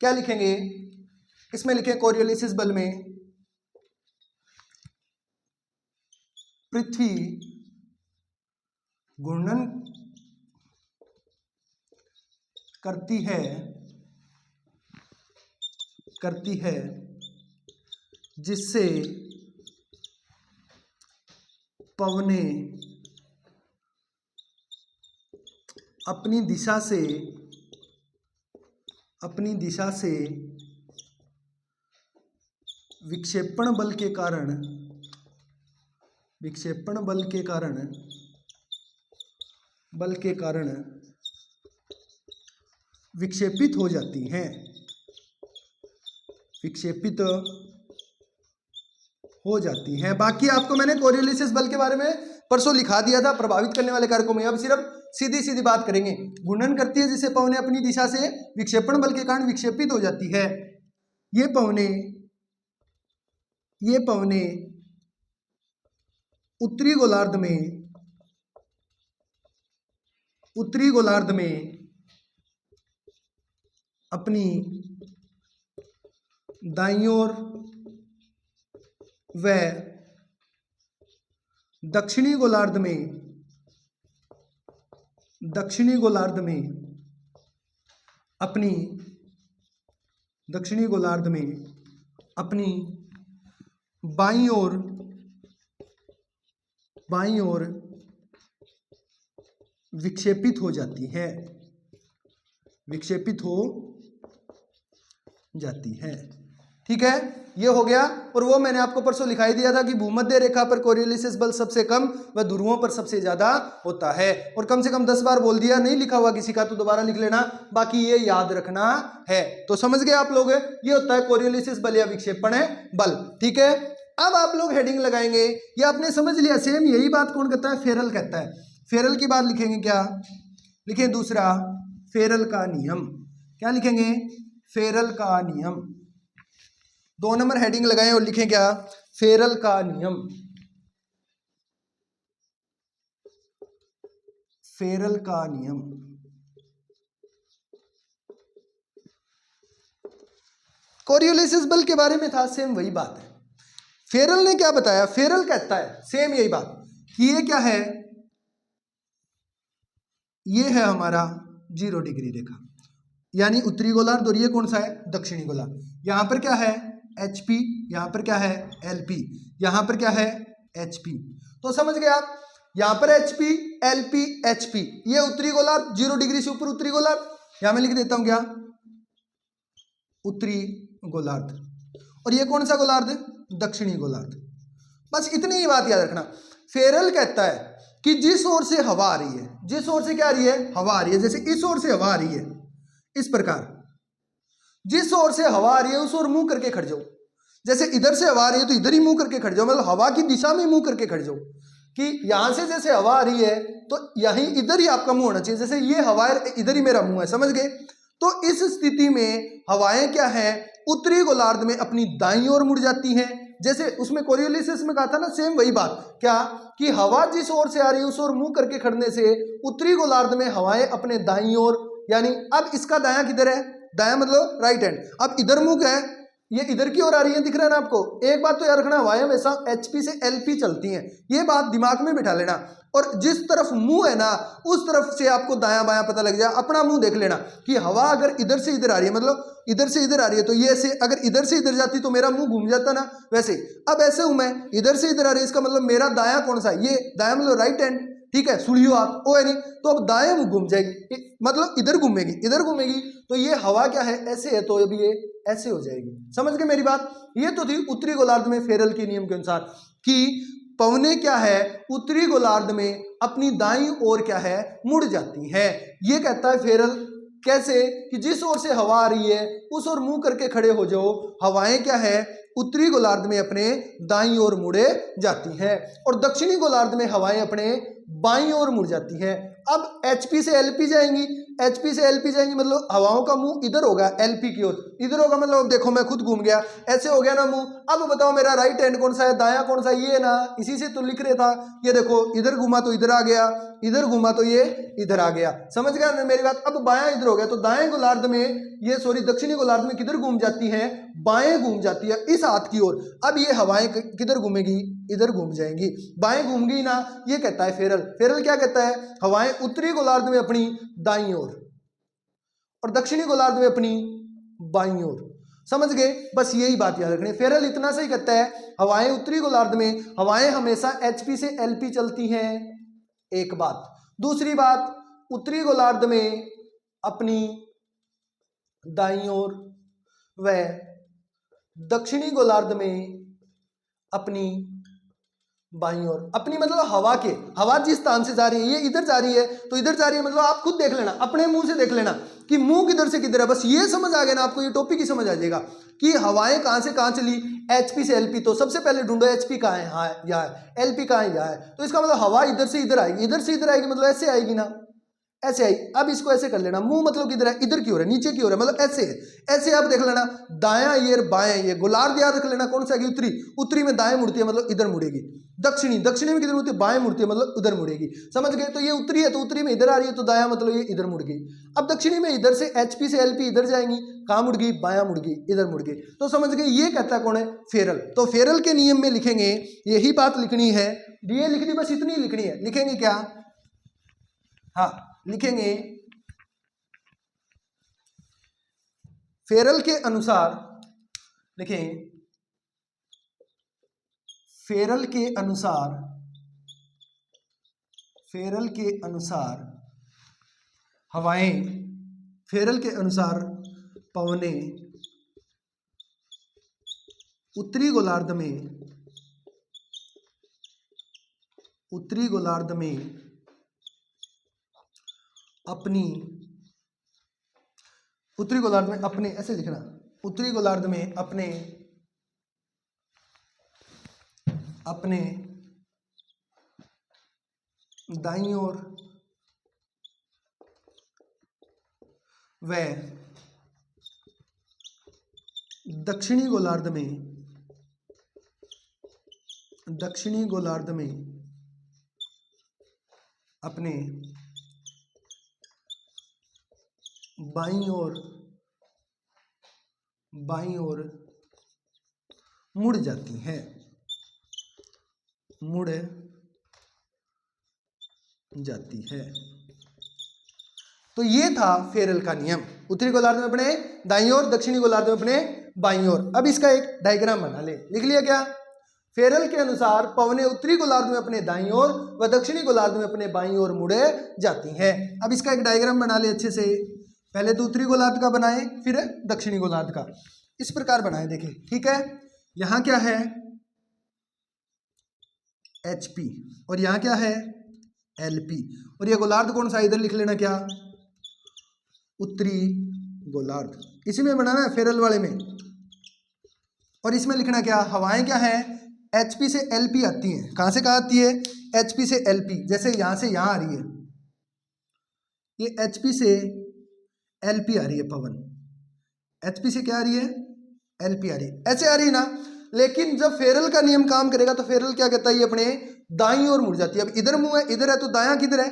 क्या लिखेंगे? इसमें लिखें कोरियोलिसिस बल में पृथ्वी घूर्णन करती है जिससे पवनें अपनी दिशा से विक्षेपण बल के कारण विक्षेपित हो जाती हैं, विक्षेपित हो जाती हैं। बाकी आपको मैंने कोरियोलिसिस बल के बारे में परसों लिखा दिया था, प्रभावित करने वाले कारकों में। अब सिर्फ सीधी सीधी बात करेंगे। घूर्णन करती है जिससे पवनें अपनी दिशा से विक्षेपण बल के कारण विक्षेपित हो जाती है। ये पवनें उत्तरी गोलार्ध में अपनी दाईं ओर व दक्षिणी गोलार्ध में अपनी बाईं ओर विक्षेपित हो जाती है, ठीक है। ये हो गया। और वो मैंने आपको परसों लिखाई दिया था कि भूमध्य रेखा पर कोरियोलिसिस बल सबसे कम व ध्रुवों पर सबसे ज्यादा होता है। और कम से कम 10 बार बोल दिया, नहीं लिखा हुआ किसी का तो दोबारा लिख लेना, बाकी ये याद रखना है। तो समझ गए आप लोग? ये होता है कोरियोलिसिस बल या विक्षेपण बल, ठीक है। अब आप लोग हेडिंग लगाएंगे, ये आपने समझ लिया। सेम यही बात कौन कहता है? फेरल कहता है। फेरल की बात लिखेंगे, क्या लिखें? दूसरा, फेरल का नियम। क्या लिखेंगे? फेरल का नियम। 2 नंबर हेडिंग लगाएं और लिखें क्या? फेरल का नियम। फेरल का नियम। कोरियोलिसिस बल के बारे में था, सेम वही बात है। फेरल ने क्या बताया? फेरल कहता है सेम यही बात कि ये क्या है? ये है हमारा 0 डिग्री रेखा, यानी उत्तरी गोलार्ध, और ये कौन सा है? दक्षिणी गोलार्ध। यहां पर क्या है? HP, यहां पर क्या है? LP, यहां पर क्या है? HP। तो समझ गए आप? यहां पर HP, LP, HP, ये उत्तरी गोलार्ध, 0 डिग्री से ऊपर उत्तरी गोलार्ध। यहां मैं लिख देता हूं क्या? उत्तरी गोलार्ध। और ये कौन सा गोलार्ध? दक्षिणी गोलार्ध। बस इतनी ही बात याद रखना। फेरल कहता है कि जिस ओर से हवा आ रही है, जिस ओर से क्या आ रही है? हवा आ रही है। जैसे इस ओर से हवा आ रही है, इस प्रकार जिस ओर से हवा आ रही है उस ओर मुंह करके खड़ जाओ। जैसे इधर से हवा आ रही है तो इधर ही मुंह करके खड़ जाओ, मतलब हवा की दिशा में मुंह करके खड़ जाओ। कि यहां से जैसे हवा आ रही है तो यहीं इधर ही आपका मुंह होना चाहिए। जैसे ये हवा है, इधर ही मेरा मुंह है, समझ गए? तो इस स्थिति में हवाएं क्या है? उत्तरी गोलार्ध में अपनी दाईं ओर मुड़ जाती हैं। जैसे उसमें कोरियोलिसिस में कहा था ना, सेम वही बात। क्या? कि हवा जिस ओर से आ रही है उस ओर मुंह करके खड़ने से उत्तरी गोलार्ध में हवाएं अपने दाईं ओर, यानी अब इसका दायां किधर है? दायां मतलब राइट हैंड। अब इधर मुंह है, ये इधर की ओर आ रही है, दिख रहा है ना आपको? एक बात तो याद रखना, हवाएं हमेशा HP से LP चलती हैं, ये बात दिमाग में बिठा लेना। और जिस तरफ मुंह है ना उस तरफ से आपको दायां बायां पता लग जाए। अपना मुंह देख लेना कि हवा अगर इधर से इधर आ रही है, मतलब इधर से इधर आ रही है, तो ये ऐसे अगर इधर से इधर जाती तो मेरा मुंह घूम जाता ना, वैसे अब ऐसे हूं मैं, इधर से इधर आ रही है, इसका मतलब मेरा दायां कौन सा है? ये दायां मतलब राइट हैंड, ठीक है। सुलियो हाथ, ओ है नहीं, तो अब दाएं मुंह घूम जाएगी, मतलब इधर घूमेगी, इधर घूमेगी, तो ये हवा क्या है? ऐसे है, तो अभी ये ऐसे हो जाएगी। समझ गए मेरी बात? ये तो थी उत्तरी गोलार्ध में फेरल के नियम के अनुसार कि पवनें क्या है? उत्तरी गोलार्ध में अपनी दाईं ओर क्या है? मुड़ जाती है। ये कहता है फेरल कैसे कि जिस ओर से हवा आ रही है उस ओर मुंह करके खड़े हो जाओ, हवाएं क्या है उत्तरी गोलार्ध में अपने दाईं ओर मुड़े जाती हैं और दक्षिणी गोलार्ध में हवाएं अपने बाईं ओर मुड़ जाती हैं। अब HP से LP जाएंगी, HP से LP जाएंगी मतलब हवाओं का मुंह इधर होगा LP की ओर, इधर होगा मतलब देखो मैं खुद घूम गया, ऐसे हो गया ना मुंह। अब बताओ मेरा राइट हैंड कौन सा है, दायां कौन सा है, ये ना, इसी से तो लिख रहे था। ये देखो इधर घुमा तो इधर आ गया, इधर घुमा तो ये इधर आ गया, समझ गया ना मेरी बात। अब बायां इधर हो गया तो दाएं गोलार्ध में ये दक्षिणी गोलार्ध में किधर घूम जाती है, बाएं घूम जाती है इस हाथ की ओर। अब ये हवाएं किधर घूमेगी, इधर घूम जाएंगी, बाएं घूम गई ना। ये कहता है फेरल। फेरल क्या कहता है, हवाएं उत्तरी गोलार्ध में अपनी दाईं ओर और दक्षिणी गोलार्ध में अपनी बाईं ओर। समझ गए, बस यही बात याद रखनी। फेरल इतना सही कहता है हवाएं उत्तरी गोलार्ध में हवाएं हमेशा HP से LP चलती हैं, एक बात। दूसरी बात, उत्तरी गोलार्ध में अपनी दाईं ओर व दक्षिणी गोलार्ध में अपनी बाईं ओर। अपनी मतलब हवा जिस स्थान से जा रही है, ये इधर जा रही है तो इधर जा रही है, मतलब आप खुद देख लेना, अपने मुंह से देख लेना कि मुंह किधर से किधर है। बस ये समझ आ गया ना आपको, ये टॉपिक ही समझ आ जाएगा कि हवाएं कहां से कहां चली, HP से LP। तो सबसे पहले ढूंढो HP कहां है, हाँ यहाँ है, LP कहां है, यहाँ है। तो इसका मतलब हवा इधर से इधर आएगी, इधर से इधर आएगी मतलब ऐसे आएगी ना, ऐसे आई। अब इसको ऐसे कर लेना, मुंह मतलब किधर है, इधर की ओर है, नीचे की ओर है, मतलब ऐसे है। ऐसे आप देख लेना, दायां ये बायां ये, गोलार्ध याद रख लेना कौन सा है, उत्तरी। उत्तरी में दाएं मुड़ती है मतलब इधर मुड़ेगी, दक्षिणी में किधर मुड़ती है, बाएं मुड़ती है मतलब उधर मुड़ेगी। समझ गए, तो ये उत्तरी है तो उत्तरी में इधर आ रही है तो दायां मतलब ये इधर मुड़ गई। अब दक्षिणी में इधर से HP से LP इधर जाएंगी, कहां मुड़ गई, बायां मुड़ गई, इधर मुड़ गई। तो समझ गए, ये कहता है कौन है, फेरल। तो फेरल के नियम में लिखेंगे, यही बात लिखनी है, ये लिखनी बस इतनी लिखनी है। लिखेंगे क्या, हाँ लिखेंगे फेरल के अनुसार, लिखें फेरल के अनुसार हवाएं, फेरल के अनुसार पवनें उत्तरी गोलार्ध में अपने ऐसे लिखना, उत्तरी गोलार्ध में अपने दाईं ओर व दक्षिणी गोलार्ध में अपने बाईं ओर मुड़ जाती हैं, तो ये था फेरल का नियम, उत्तरी गोलार्ध में अपने दाईं ओर, दक्षिणी गोलार्ध में अपने बाईं ओर। अब इसका एक डायग्राम बना ले, लिख लिया क्या, फेरल के अनुसार पवनें उत्तरी गोलार्ध में अपने दाईं ओर व दक्षिणी गोलार्ध में अपने बाईं ओर मुड़े जाती हैं। अब इसका एक डायग्राम बना ले अच्छे से, पहले तो उत्तरी गोलार्ध का बनाए फिर दक्षिणी गोलार्ध का, इस प्रकार बनाए देखिए, ठीक है। यहां क्या है HP और यहां क्या है LP, और ये गोलार्ध कौन सा, इधर लिख लेना क्या, उत्तरी गोलार्ध। इसी में बनाना है फेरल वाले में, और इसमें लिखना क्या, हवाएं क्या है HP से LP आती हैं। कहां से कहां आती है, HP से LP। जैसे यहां से यहां आ रही है, ये HP से LP आ रही है पवन, HP से क्या आ रही है, LP आ रही है, ऐसे आ रही है ना। लेकिन जब फेरल का नियम काम करेगा तो फेरल क्या कहता है, ये अपने दाईं ओर मुड़ जाती है। अब इधर मुंह है, इधर है, तो दायां किधर है,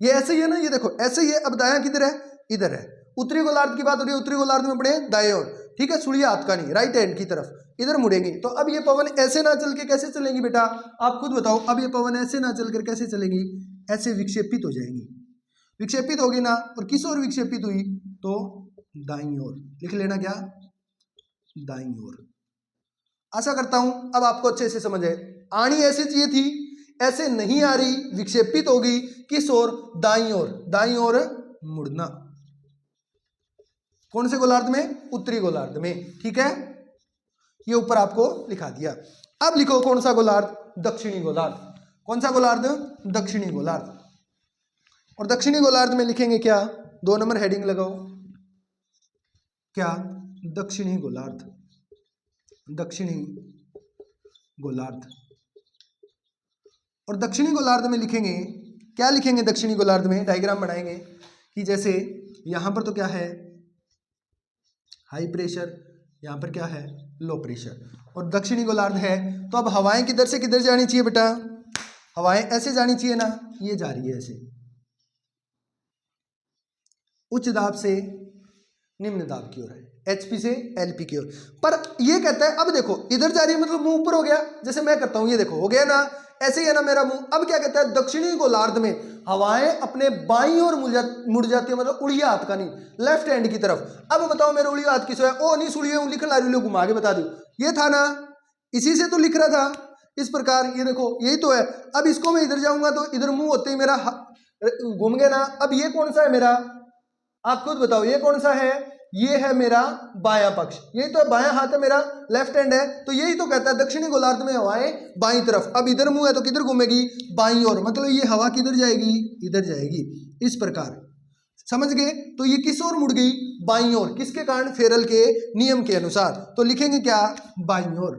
ये ऐसे ही है ना, ये देखो ऐसे ही है। अब दायां किधर है, इधर है। उत्तरी गोलार्ध की बात हो रही है, उत्तरी गोलार्ध में अपने दाएं ओर, ठीक है, सुड़िया हाथ का नहीं, राइट हैंड की तरफ इधर मुड़ेंगी। तो अब ये पवन ऐसे ना चल के कैसे चलेंगी बेटा, आप खुद बताओ। अब ये पवन ऐसे ना चलकर कैसे चलेंगी, ऐसे विक्षेपित हो जाएंगी, विक्षेपित होगी ना। और किस ओर विक्षेपित हुई, तो दाईं ओर, लिख लेना क्या, दाईं ओर। आशा करता हूं अब आपको अच्छे से समझ है। आनी ऐसे चाहिए थी, ऐसे नहीं आ रही, विक्षेपित होगी, किस ओर, दाईं ओर, दाईं ओर मुड़ना। कौन से गोलार्ध में, उत्तरी गोलार्ध में, ठीक है। ये ऊपर आपको लिखा दिया। अब लिखो कौन सा गोलार्ध, दक्षिणी गोलार्ध। कौन सा गोलार्ध, दक्षिणी गोलार्ध। और दक्षिणी गोलार्ध में लिखेंगे क्या, 2 नंबर हेडिंग लगाओ, क्या, दक्षिणी गोलार्ध, दक्षिणी गोलार्ध। और दक्षिणी गोलार्ध में लिखेंगे, क्या लिखेंगे दक्षिणी गोलार्ध में, डायग्राम बनाएंगे कि जैसे यहां पर तो क्या है, हाई प्रेशर, यहां पर क्या है, लो प्रेशर, और दक्षिणी गोलार्ध है। तो अब हवाएं किधर से किधर जानी चाहिए बेटा, हवाएं ऐसे जानी चाहिए ना, ये जा रही है ऐसे, उच्च दाब से निम्न दाब की ओर है, एचपी से एलपी की ओर। पर ये कहता है अब देखो इधर जा रही है मतलब मुंह ऊपर हो गया, जैसे मैं करता हूं, ये देखो हो गया ना, ऐसे ही है ना मेरा मुंह। अब क्या कहता है, दक्षिणी गोलार्ध में हवाएं अपने बाईं ओर मुड़ जाती है, मतलब उड़िया हाथ का नहीं, लेफ्ट हैंड की तरफ। अब बताओ मेरे उड़िया हाथ किस है, ओ नहीं सुड़िए लिख ला रही, घुमा के बता दो, ये था ना, इसी से तो लिख रहा था इस प्रकार, ये देखो यही तो है। अब इसको मैं इधर जाऊंगा तो इधर मुंह होते ही मेरा घूम गया ना। अब ये कौन सा है मेरा, आप खुद बताओ ये कौन सा है, ये है मेरा बायां पक्ष, यही तो बायां हाथ है मेरा, लेफ्ट हैंड है। तो यही तो कहता है दक्षिणी गोलार्ध में हवाएं बाईं तरफ। अब इधर मुंह है तो किधर घूमेगी, बाईं ओर, मतलब ये हवा किधर जाएगी, इधर जाएगी, इस प्रकार, समझ गए। तो ये किस ओर मुड़ गई, बाईं ओर, किसके कारण, फेरल के नियम के अनुसार। तो लिखेंगे क्या, बाईं ओर,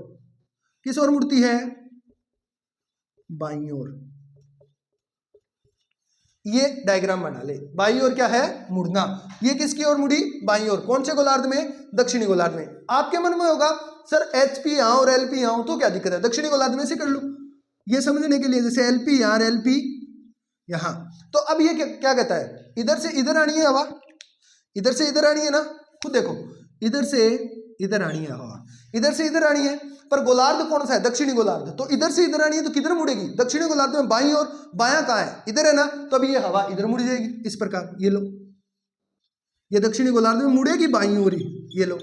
किस ओर मुड़ती है, बाईं ओर। ये डायग्राम बना ले, बाईं ओर क्या है, मुड़ना। ये किसकी ओर मुड़ी, बाईं ओर, कौन से गोलार्ध में, दक्षिणी गोलार्ध में। आपके मन में होगा सर एचपी यहां और एलपी यहां तो क्या दिक्कत है, दक्षिणी गोलार्ध में से कर लो, ये समझने के लिए, जैसे एलपी यहां, एलपी यहां। तो अब ये क्या कहता है, इधर से इधर आनी है हवा, इधर से इधर आनी है ना, खुद देखो, इधर से इधर आनी है हवा, इधर से इधर आनी है। पर गोलार्ध कौन सा है, दक्षिणी गोलार्ध, तो इधर से इधर आनी है तो किधर मुड़ेगी, दक्षिणी गोलार्ध में बाईं ओर, बायां कहां है, इधर है ना, तो अब ये हवा इधर मुड़ जाएगी इस प्रकार, ये लो, ये दक्षिणी गोलार्ध में मुड़ेगी बाईं ओर ही, ये लो।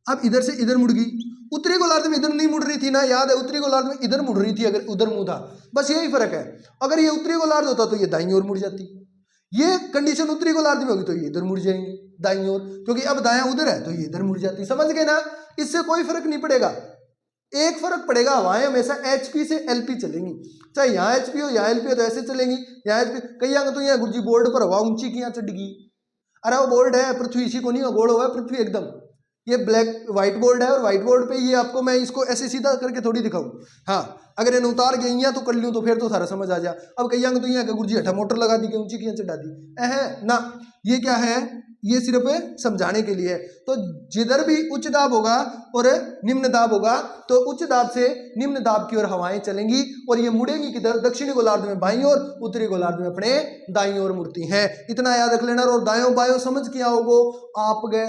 अब इधर से इधर मुड़ गई, उत्तरी गोलार्ध में इधर नहीं मुड़ रही थी ना, याद है, उत्तरी गोलार्ध में इधर मुड़ रही थी, अगर उधर मुंह था, बस यही फर्क है। अगर ये उत्तरी गोलार्ध होता तो ये दाईं ओर मुड़ जाती, ये कंडीशन उत्तरी गोलार्ध में होगी तो ये इधर मुड़ जाएंगे दाईं ओर, क्योंकि अब दायां उधर है तो ये इधर मुड़ जाती, समझ गए ना। इससे कोई फर्क नहीं पड़ेगा, एक फर्क पड़ेगा, हवाएं हमेशा एचपी से एलपी चलेंगी, चाहे यहाँ एचपी हो यहाँ एलपी हो तो ऐसे चलेंगी, यहाँ एचपी कहीं आगे तो यहाँ गुरुजी बोर्ड पर हवा ऊंची की यहाँ चढ़ गई, अरे वो बोर्ड है, पृथ्वी इसी को नहीं हो, गोल हुआ है पृथ्वी एकदम, ये ब्लैक व्हाइट बोर्ड है, और व्हाइट बोर्ड पे ये आपको मैं इसको ऐसे सीधा करके थोड़ी दिखाऊं, हाँ अगर इन्हें उतार के यहाँ तो कर लूँ तो फिर तो सारा समझ आ जा। अब कहीं आगे तो यहाँ गुरुजी हटा मोटर लगा दी के ऊंची की चढ़ा दी, ना, ये क्या है, ये सिर्फ समझाने के लिए। तो जिधर भी उच्च दाब होगा और निम्न दाब होगा तो उच्च दाब से निम्न दाब की ओर हवाएं चलेंगी, और ये मुड़ेंगी किधर, दक्षिणी गोलार्ध में बाईं ओर, उत्तरी गोलार्ध में अपने दाईं ओर मुड़ती हैं। इतना याद रख लेना, और दायों बायों समझ के आओगो आप गए,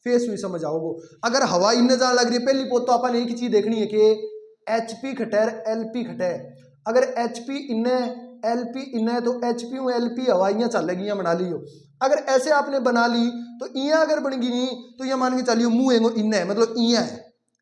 फेस हुई समझ आओगो। अगर हवा इन्ने जा लग रही है, पहली पोत तो अपन एक ही चीज देखनी है कि एचपी खटेर एलपी खटे, अगर एचपी इन्ने एलपी इन्ने तो एचपी एलपी हवाइयां चलेगी बना लियो। अगर ऐसे आपने बना ली तो इया अगर बन गई नहीं तो यह मान के चलियो मुंह एगो इन्ना है, मतलब इया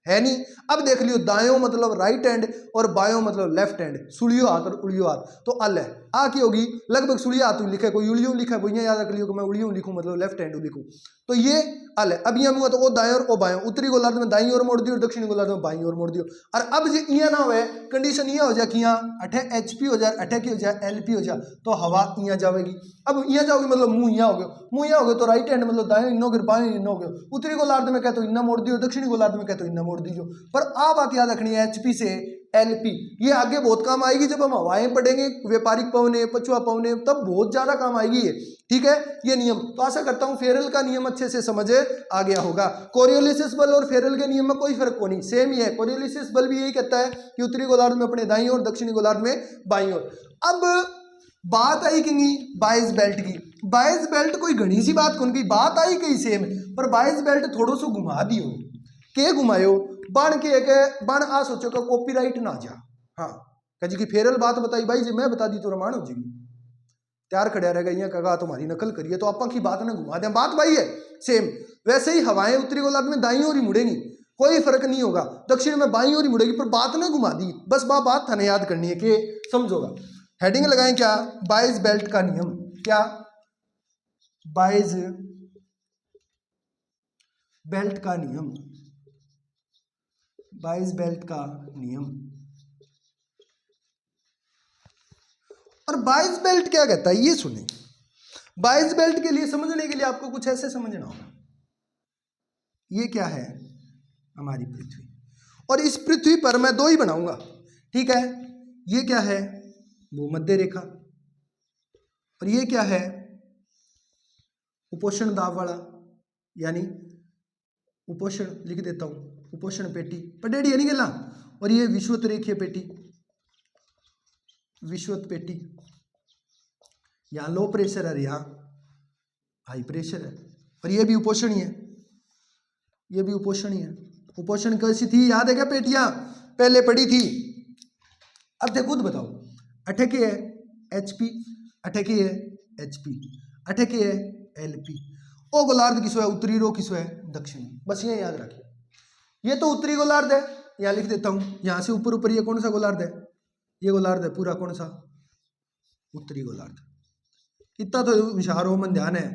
है नहीं। अब देख लियो, दायों मतलब राइट हैंड और बायों मतलब लेफ्ट हैंड, सुलियो हाथ और उलियो हाथ, तो अल है आ की होगी लगभग सुलिया हाथ लिखा है, कोई उलियो लिखा है, वो याद रख लियो कि मैं उलियो लिखूं मतलब लेफ्ट हैंड लिखूं, तो ये अल है। अब यहाँ मुँह तो वो दाएं और वो बायों, उत्तरी गोलार्ध में दाईं ओर मोड़ दियो और दक्षिणी गोलार्ध में बाईं ओर मोड़ दियो। और अब जो इया ना हुए कंडीशन ये हो जाए कि यहाँ अठे एचपी हो जाए, अठे की हो जाए एलपी हो जाए, तो हवा यहाँ जाएगी। अब यहाँ जाओगी मतलब मुंह यहाँ हो गया, मुंह यहाँ हो गया तो राइट हैंड मतलब दाएं इन्नो गिर बाएं इन्नो हो गया, उत्तरी गोलार्ध में कह तो इन्ना मोड़ दियो, दक्षिणी गोलार्ध में कह तो इन्ना मोड़ दीजिए। पर आ बात याद रखनी है, एचपी से एलपी ये आगे बहुत काम आएगी, जब हम हवाएं पढ़ेंगे, व्यापारिक पवने, पछुआ पवने, तब बहुत ज्यादा काम आएगी ये, ठीक है, ये नियम। तो आशा करता हूं फेरल का नियम अच्छे से समझ आ गया होगा। कोरियोलिसिस बल और फेरल के नियम में कोई फर्क नहीं, सेम ही है। कोरियोलिसिस बल भी यही कहता है कि उत्तरी गोलार्ध में अपने दाईं ओर, दक्षिणी गोलार्ध में बाईं ओर। अब बात आई कहीं बाइस बेल्ट की, बाइस बेल्ट कोई घनी सी बात कौन की, बात आई कहीं सेम, पर बाइस बेल्ट थोड़ो सो घुमा दियो, के घुमायो बन के बन आ सोचो का कॉपीराइट ना जा, हाँ कह जी की फेरल बात बताई भाई जी मैं बता दी तो रमान हो जाएगी, तैयार खड़ा रहेगा यहाँ कहा तुम्हारी नकल करिए तो आपा की बात ना घुमा दें, बात भाई है सेम। वैसे ही हवाएं उत्तरी गोलार्ध में दाईं ओर ही मुड़ेंगी, कोई फर्क नहीं होगा, दक्षिण में बाईं ओर ही मुड़ेगी, पर बात ना घुमा दी, बस बात थाने याद करनी है कि समझोगा। हेडिंग लगाएं क्या, बाइस बेल्ट का नियम, क्या बाइस बेल्ट का नियम, बाइस बेल्ट का नियम। और बाइस बेल्ट क्या कहता है ये सुने, बाइस बेल्ट के लिए समझने के लिए आपको कुछ ऐसे समझना होगा। ये क्या है, हमारी पृथ्वी। और इस पृथ्वी पर मैं दो ही बनाऊंगा, ठीक है। ये क्या है, भूमध्य रेखा, और ये क्या है, उपोषण दाब वाला, यानी उपोषण लिख देता हूं, उपोषण पेटी पटेड़ी है नहीं गला। और ये विषुवत रेखीय पेटी, विषुवत पेटी। यहां लो प्रेशर है, यहां हाई प्रेशर है। और ये भी उपोषण ही है, ये भी उपोषण ही है। उपोषण कैसी थी, याद है क्या, पेटियां पहले पड़ी थी। अब देखो खुद बताओ, अठे है HP, अठे है HP, अठे है LP। ओ गोलार्ध किसो है, उत्तरी रो किसो है, दक्षिणी। बस ये याद रखिए, ये तो उत्तरी गोलार्ध है, यहां लिख देता हूं। यहां से ऊपर ऊपर ये कौन सा गोलार्ध है, ये गोलार्ध है पूरा, कौन सा, उत्तरी गोलार्ध। इतना तो होशियार हो, मन ध्यान है,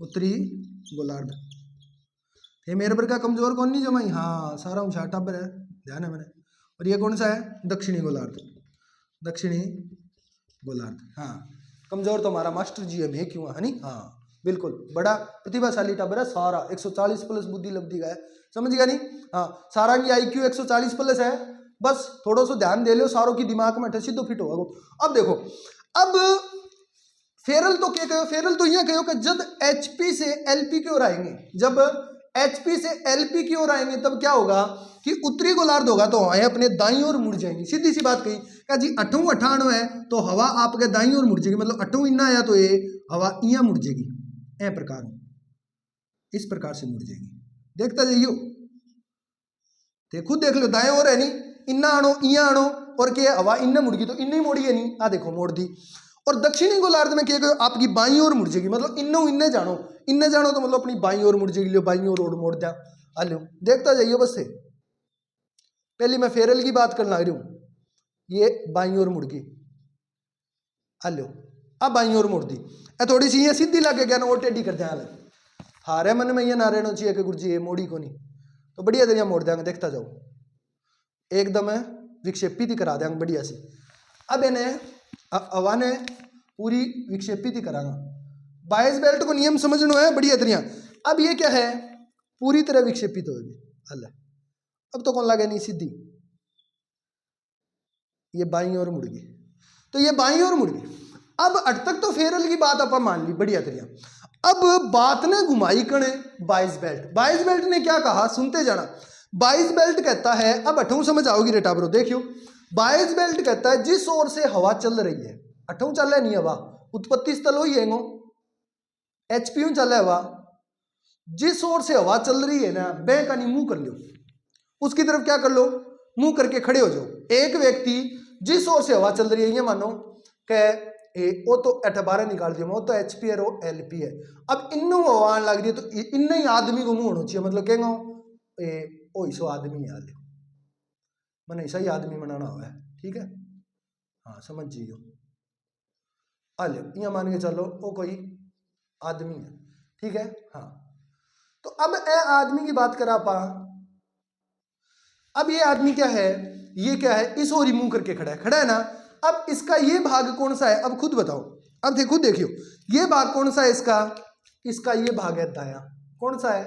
उत्तरी गोलार्ध। ये मेरे पर का कमजोर कौन नहीं जमाई, हाँ सारा होशियार टाबर है, ध्यान है मैंने। और ये कौन सा है, दक्षिणी गोलार्ध, दक्षिणी गोलार्ध। हाँ कमजोर तो हमारा मास्टर जी है, मैं क्यों है नहीं, हाँ बिल्कुल बड़ा प्रतिभाशाली टाबर है सारा, 140 प्लस बुद्धि लब्धि का है, समझ गया नहीं। हाँ सारा की IQ 140 प्लस है, बस थोड़ा सा ध्यान दे लो, सारों की दिमाग में सीधो फिट होगा। अब देखो, अब फेरल तो क्या कहो, फेरल तो यह कहो कि जब HP से LP की ओर आएंगे, जब HP से LP की ओर आएंगे तब क्या होगा कि उत्तरी गोलार्ध होगा तो हवाएं अपने दाईं ओर मुड़ जाएंगी। सीधी सी बात कही क्या जी, 8 98 है तो हवा आपके दाईं ओर मुड़ जाएगी, मतलब 8 इन्ना आया तो ये हवा इं मुड़ जाएगी, ए प्रकार इस प्रकार से मुड़ जाएगी। देखता जाइयो, खुद देख लो, दाएं ओर है नहीं, इन्ना आनो इं आनो, और क्या हवा इन्ना मुड़ गई तो इन्नी मोड़ी है नहीं, आ देखो मोड़ दी। और दक्षिणी गोलार्ध में क्या कहो, आपकी बाईं ओर मुड़ जाएगी, मतलब इन्ने जानो, इन्ने जानो तो मतलब अपनी बाईं ओर मुड़ जाएगी, लो बाईं ओर मोड़ दिया, आ लो देखता जाइए। बस से पहले मैं फेरल की बात करना रही हूं, ये बाईं ओर मुड़ गई, आ लो अब बाईं ओर मुड़ दी, थोड़ी सी ये सीधी लगे गया ना, वो टेढ़ी कर दिया, हारे मन में ये ना रहना चाहिए कि गुरु जी ये मोड़ी को नहीं, तो बढ़िया तरीका मोड़ देंगे, देखता जाओ एकदम विक्षेपित ही करा देंगे बढ़िया सी। अब इन्हें हवा ने पूरी विक्षेपित ही करांगा, 22 बेल्ट को नियम समझना है बढ़िया तरीका। अब ये क्या है, पूरी तरह विक्षेपित होगी, अल्लाह अब तो कौन लगे नहीं सीधी, ये बाईं ओर मुड़ गई, तो ये बाईं ओर मुड़ गई। अब अट तक तो फेरल की बात अपन मान ली बढ़िया तरीका। अब बात ने घुमाई कणे 22 बेल्ट, 22 बेल्ट ने क्या कहा, सुनते जाना। 22 बेल्ट कहता है, अब अठों समझ आओगी रेटा ब्रो, देखियो 22 बेल्ट कहता है जिस ओर से हवा चल रही है, अठों चल रहा नहीं हवा, उत्पत्ति स्थल हो ही है, HP चल रहा हवा, जिस ओर से हवा चल रही है ना, बे का नहीं मुंह कर लो, उसकी तरफ क्या कर लो, मुंह करके खड़े हो जाओ। एक व्यक्ति जिस ओर से हवा चल रही है, ये मानो कि वो तो 12 निकाल दिया, वो तो HP है, वो LP है। अब इन्नू हवा लग रही है तो इन्ना ही आदमी को मुंह होना चाहिए, मतलब कहेंगे ओ इसो आदमी है, मैंने ऐसा ही आदमी बनाना हुआ है, ठीक है, हाँ समझ जियो, अले यहाँ मान के चलो वो कोई आदमी है, ठीक है, हाँ। तो अब ए आदमी की बात करा पा, अब ये आदमी क्या है, ये क्या है, इस ओर ही मुंह करके खड़ा है ना। अब इसका ये भाग कौन सा है, अब खुद बताओ, अब देखो देखियो ये भाग कौन सा है इसका, इसका ये भाग है दायां, कौन सा है,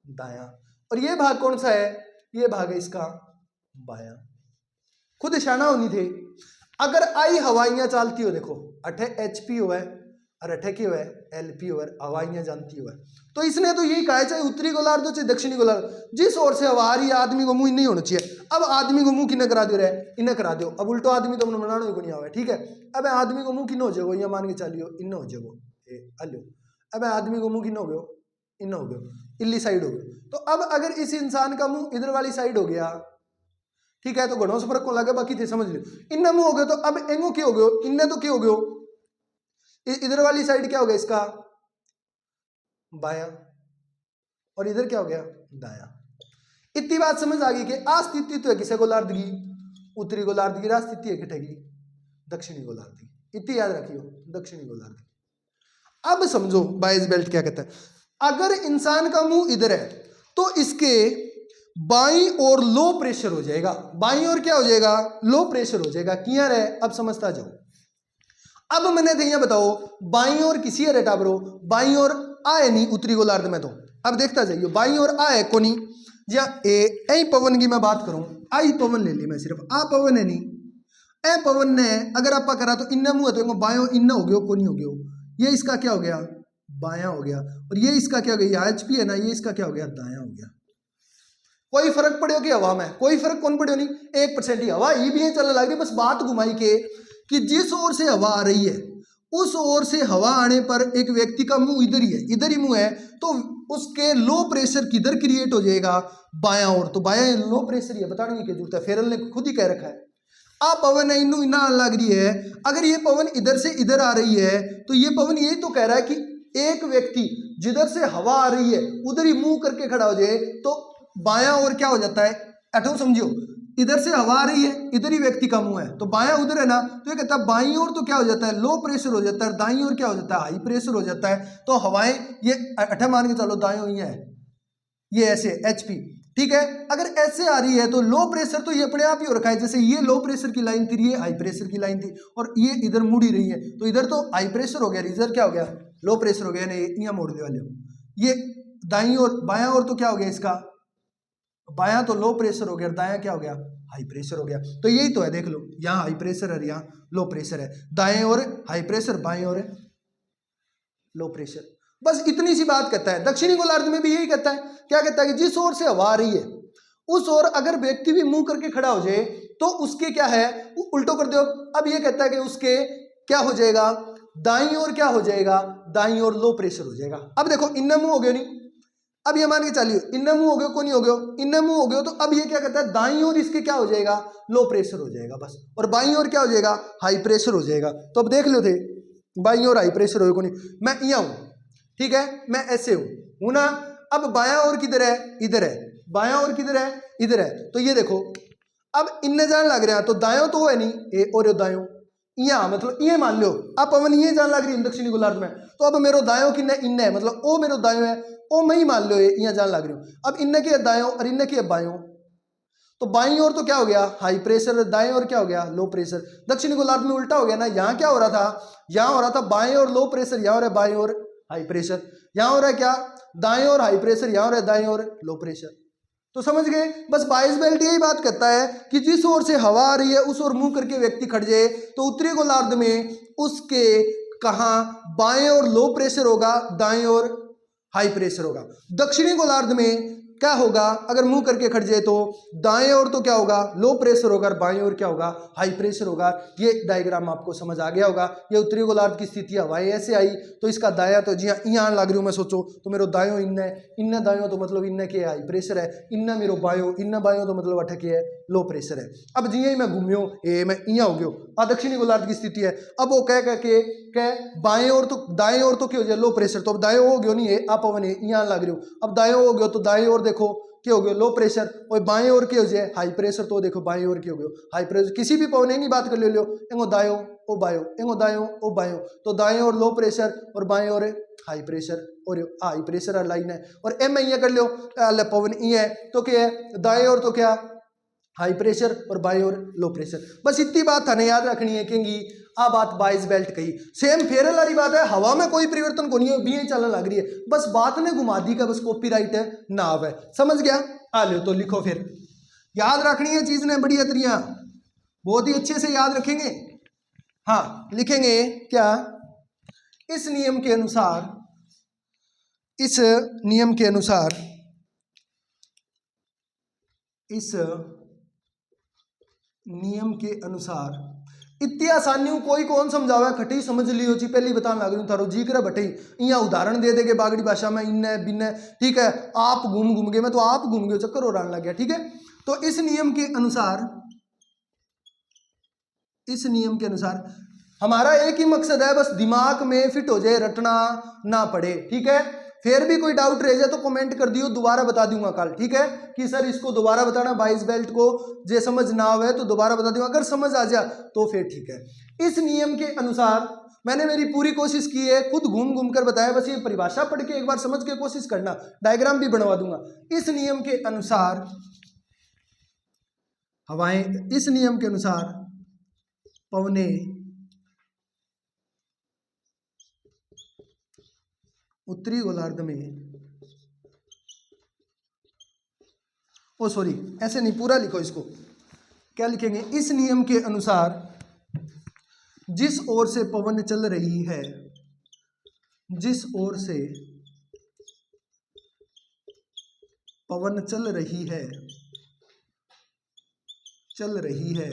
दायां। और ये भाग कौन सा है, ये भाग है इसका बायां। खुद इशारा होनी थे, अगर आई हवाइयां चलती हो, देखो अठे HP हो है और अठे की हो है LP हो है, हवाइयां जानती हो है, तो इसने तो यही कहा है चाहे उत्तरी गोलार्ध हो चाहे दक्षिणी गोलार्ध, जिस ओर से हवा आ रही है आदमी को मुंह नहीं होना चाहिए। अब आदमी को मुंह किन्ने करा दो रहे, इन्हें करा दो, अब उल्टो आदमी तो हमने बनाना को नहीं आवा, ठीक है। अब आदमी को मुंह किन्ने हो जाएगो, या मान के चलियो इन हो जाएगो, अलो अब आदमी को मुंह किन्ने हो गयो, इन हो गयो, इल्ली साइड हो गयो। तो अब अगर इस इंसान का मुंह इधर वाली साइड हो गया, ठीक है, तो घणों से फर्क को लगे, बाकी थे समझ लो, इन्ने मुंह हो गयो, तो अब एंगो क्या हो गयो, इन्ने तो क्या हो गयो, इधर वाली साइड क्या हो गया इसका बायां, और इधर क्या हो गया दायां। इतनी बात समझ आ गई कि अस्तित्व तो है किसे गोलार्ध की, उत्तरी गोलार्ध की, अस्तित्व है किठे की, दक्षिणी गोलार्ध की, इतनी याद रखियो, दक्षिणी गोलार्ध की। अब समझो 22 बेल्ट क्या कहता है, अगर इंसान का मुंह इधर है तो इसके बाईं ओर लो प्रेशर हो जाएगा, बाईं ओर क्या हो जाएगा, लो प्रेशर हो जाएगा, क्लियर है, अब समझता जाओ। अब मैंने देखिए बताओ बाईं ओर किसी है रेटा ब्रो, बाईं ओर आए नहीं उत्तरी गोलार्ध में, तो अब देखता जाइए, बाई और आ है कोनी, या ए पवन की मैं बात करूं, आई पवन ले ली मैं, सिर्फ आ पवन है नहीं, ए पवन ने अगर आप करा तो इन्ना मुंह है तो बायो इन्ना हो गया, कोनी हो गया, ये इसका क्या हो गया, बायां हो गया, और ये इसका क्या हो गया, एच पी है ना, ये इसका क्या हो गया, दायां हो गया। कोई फर्क पड़े कि हवा में, कोई फर्क कौन पड़े नहीं, 1% ही हवा ये भी है चलने लग रही, बस बात घुमाई के कि जिस ओर से हवा आ रही है उस ओर से हवा आने पर एक व्यक्ति का मुंह इधर ही है, इधर ही मुंह है, तो उसके लो प्रेशर किधर क्रिएट हो जाएगा, बायां ओर, तो बायां लो प्रेशर ही है, बताने की जरूरत है, फेरल ने खुद ही कह रखा है। आ पवन है इनू इना लग रही है, अगर ये पवन इधर से इधर आ रही है तो ये पवन यही तो कह रहा है कि एक व्यक्ति जिधर से हवा आ रही है उधर ही मुंह करके खड़ा हो जाए तो बायां ओर क्या हो जाता है, अठो समझियो, इधर से हवा आ रही है, इधर ही व्यक्ति का मुंह है, तो बायां उधर है ना, तो ये कहता है बाईं ओर तो क्या हो जाता है, लो प्रेशर हो जाता है, दाईं ओर क्या हो जाता है, हाई प्रेशर हो जाता है, तो हवाएं ये अठे मान के चलो दाएं हुई है, ये ऐसे एचपी, ठीक है। अगर ऐसे आ रही है तो लो प्रेशर तो ये अपने आप ही हो रखा है, जैसे ये लो प्रेशर की लाइन थी, ये हाई प्रेशर की लाइन थी, और ये इधर मुड़ ही रही है, तो इधर तो हाई प्रेशर हो गया, इधर क्या हो गया, लो प्रेशर हो गया, यहाँ मोड़ने वाले हो, ये दाईं ओर बायां ओर तो क्या हो गया इसका, बायां तो लो प्रेशर हो गया, दायां क्या हो गया, हाई प्रेशर हो गया, तो यही तो है, देख लो यहाँ हाई प्रेशर है, यहाँ लो प्रेशर है, दाएं ओर हाई प्रेशर, बाएं ओर लो प्रेशर, बस इतनी सी बात कहता है। दक्षिणी गोलार्ध में भी यही कहता है, क्या कहता है कि जिस ओर से हवा आ रही है उस ओर अगर व्यक्ति भी मुंह करके खड़ा हो जाए तो उसके क्या है, उल्टो कर दो, अब ये कहता है कि उसके क्या हो जाएगा, दाईं ओर क्या हो जाएगा, दाईं ओर लो प्रेशर हो जाएगा। अब देखो इन्ना मुंह हो गया नहीं, अब ये मान के चलिए इन्ना मुंह हो गया, को नहीं हो गया, इन्ना मुंह हो गया, तो अब ये क्या कहता है, दाईं ओर इसके क्या हो जाएगा, लो प्रेशर हो जाएगा बस, और बाईं ओर क्या हो जाएगा, हाई प्रेशर हो जाएगा। तो अब देख लो थे, बाईं ओर हाई प्रेशर हो, को नहीं, मैं यहाँ हूं, ठीक है, मैं ऐसे हूं ना, अब बायां ओर किधर है, इधर है, बायां ओर किधर है, इधर है, तो ये देखो अब इन्ने जान लग रहा है, तो दायों तो है नहीं, ए और दायों, यहाँ मतलब ये मान लो अब पवन ये जान लग रही है दक्षिणी गोलार्ध में, तो अब मेरो दायों किन्ने इन्ने है, मतलब ओ मेरो दायों है, ओ मैं ही मान लो यहाँ जान लग रही हूँ, अब इन्ने की है दायों और इन्ने की है बायों, तो बाईं ओर तो क्या हो गया, हाई प्रेशर, दाएं ओर क्या हो गया, लो प्रेशर। दक्षिणी गोलार्ध में उल्टा हो गया ना, यहाँ क्या हो रहा था, यहाँ हो रहा था बाएं ओर लो प्रेशर, यहाँ हो रहा है बाएं ओर हाई प्रेशर, यहाँ हो रहा है क्या, दाएं ओर हाई प्रेशर, यहाँ हो रहा है दाएं ओर लो प्रेशर। तो समझ गए, बस बाइस बेल्ट यही बात कहता है कि जिस ओर से हवा आ रही है उस ओर मुंह करके व्यक्ति खड़ जाए तो उत्तरी गोलार्ध में उसके कहा बाएं ओर लो प्रेशर होगा, दाएं ओर हाई प्रेशर होगा। दक्षिणी गोलार्ध में क्या होगा, अगर मुंह करके खड़ जाए तो दाएं ओर तो क्या होगा, लो प्रेशर होगा, और बाएं ओर क्या होगा, हाई प्रेशर होगा। ये डायग्राम आपको समझ आ गया होगा। ये उत्तरी गोलार्ध की स्थिति हवाएं ऐसे आई तो इसका दाया तो जी यहाँ लग रही हूँ मैं, सोचो तो मेरो दायों इन्ना दायों तो मतलब इन्ना के हाई प्रेशर है, इन्ना मेरो बायों इन्ना बायों तो मतलब अटके है लो प्रेशर है। अब जी ही मैं घूमियो ए मैं यहाँ हो गयो, आ दक्षिणी गोलार्ध की स्थिति है। अब वो कह बाएं ओर तो दाएं ओर तो क्या हो जाए, लो प्रेशर, तो अब दाएं हो गयो नहीं है, आप पवन है यहाँ लग रही हो, अब दाएं हो गयो तो दाएं ओर देखो क्या हो गया, लो प्रेशर, और बाएं ओर क्या हो जाए, हाई प्रेशर, तो देखो बाएं ओर क्या हो गया, हाई प्रेशर। किसी भी पवन की बात कर लो, एंगो दायो ओ बायो, एंगो दायो ओ बायो, तो दाएं ओर लो प्रेशर और बाएं ओर हाई प्रेशर, और हाई प्रेशर लाइन है, और एम ये कर लो पवन ये है तो क्या है, दाएं ओर तो क्या हाई प्रेशर और बाएं ओर लो प्रेशर। बस इतनी बात थाने याद रखनी है क्योंकि आ बात 22 बेल्ट कही सेम फेरल वाली बात है, हवा में कोई परिवर्तन को नहीं है, भी चलने लग रही है, बस बात ने घुमा दी का, बस कॉपीराइट है नाव है, समझ गया। आ लो तो लिखो, फिर याद रखनी है चीज ने बड़ी अतरियां, बहुत ही अच्छे से याद रखेंगे। हाँ लिखेंगे क्या, इस नियम के अनुसार, इस नियम के अनुसार, इस नियम के अनुसार, इतनी आसानी कोई कौन समझावा, खटी समझ लियो जी, पहली बताने लग रही हूँ थारो जी करे बटे यहाँ उदाहरण दे देगे बागड़ी भाषा में, इन्ने बिन्ने, ठीक है, आप घूम गए, मैं तो आप घूम गए, चक्कर और आने लग गया, ठीक है। तो इस नियम के अनुसार, इस नियम के अनुसार हमारा एक ही मकसद है, बस दिमाग में फिट हो जाए, रटना ना पड़े, ठीक है। फिर भी कोई डाउट रह जाए तो कमेंट कर दियो, दोबारा बता दूंगा कल, ठीक है, कि सर इसको दोबारा बताना, 22 बेल्ट को जे समझ ना आवे तो दोबारा बता दूंगा, अगर समझ आ जाए तो फिर ठीक है। इस नियम के अनुसार मैंने मेरी पूरी कोशिश की है, खुद घूम घूम कर बताया, बस ये परिभाषा पढ़ के एक बार समझ के कोशिश करना, डायग्राम भी बनवा दूंगा। इस नियम के अनुसार हवाएं, इस नियम के अनुसार पवने उत्तरी गोलार्ध में ओ सॉरी, ऐसे नहीं, पूरा लिखो इसको। क्या लिखेंगे? इस नियम के अनुसार जिस ओर से पवन चल रही है, जिस ओर से पवन चल रही है, चल रही है,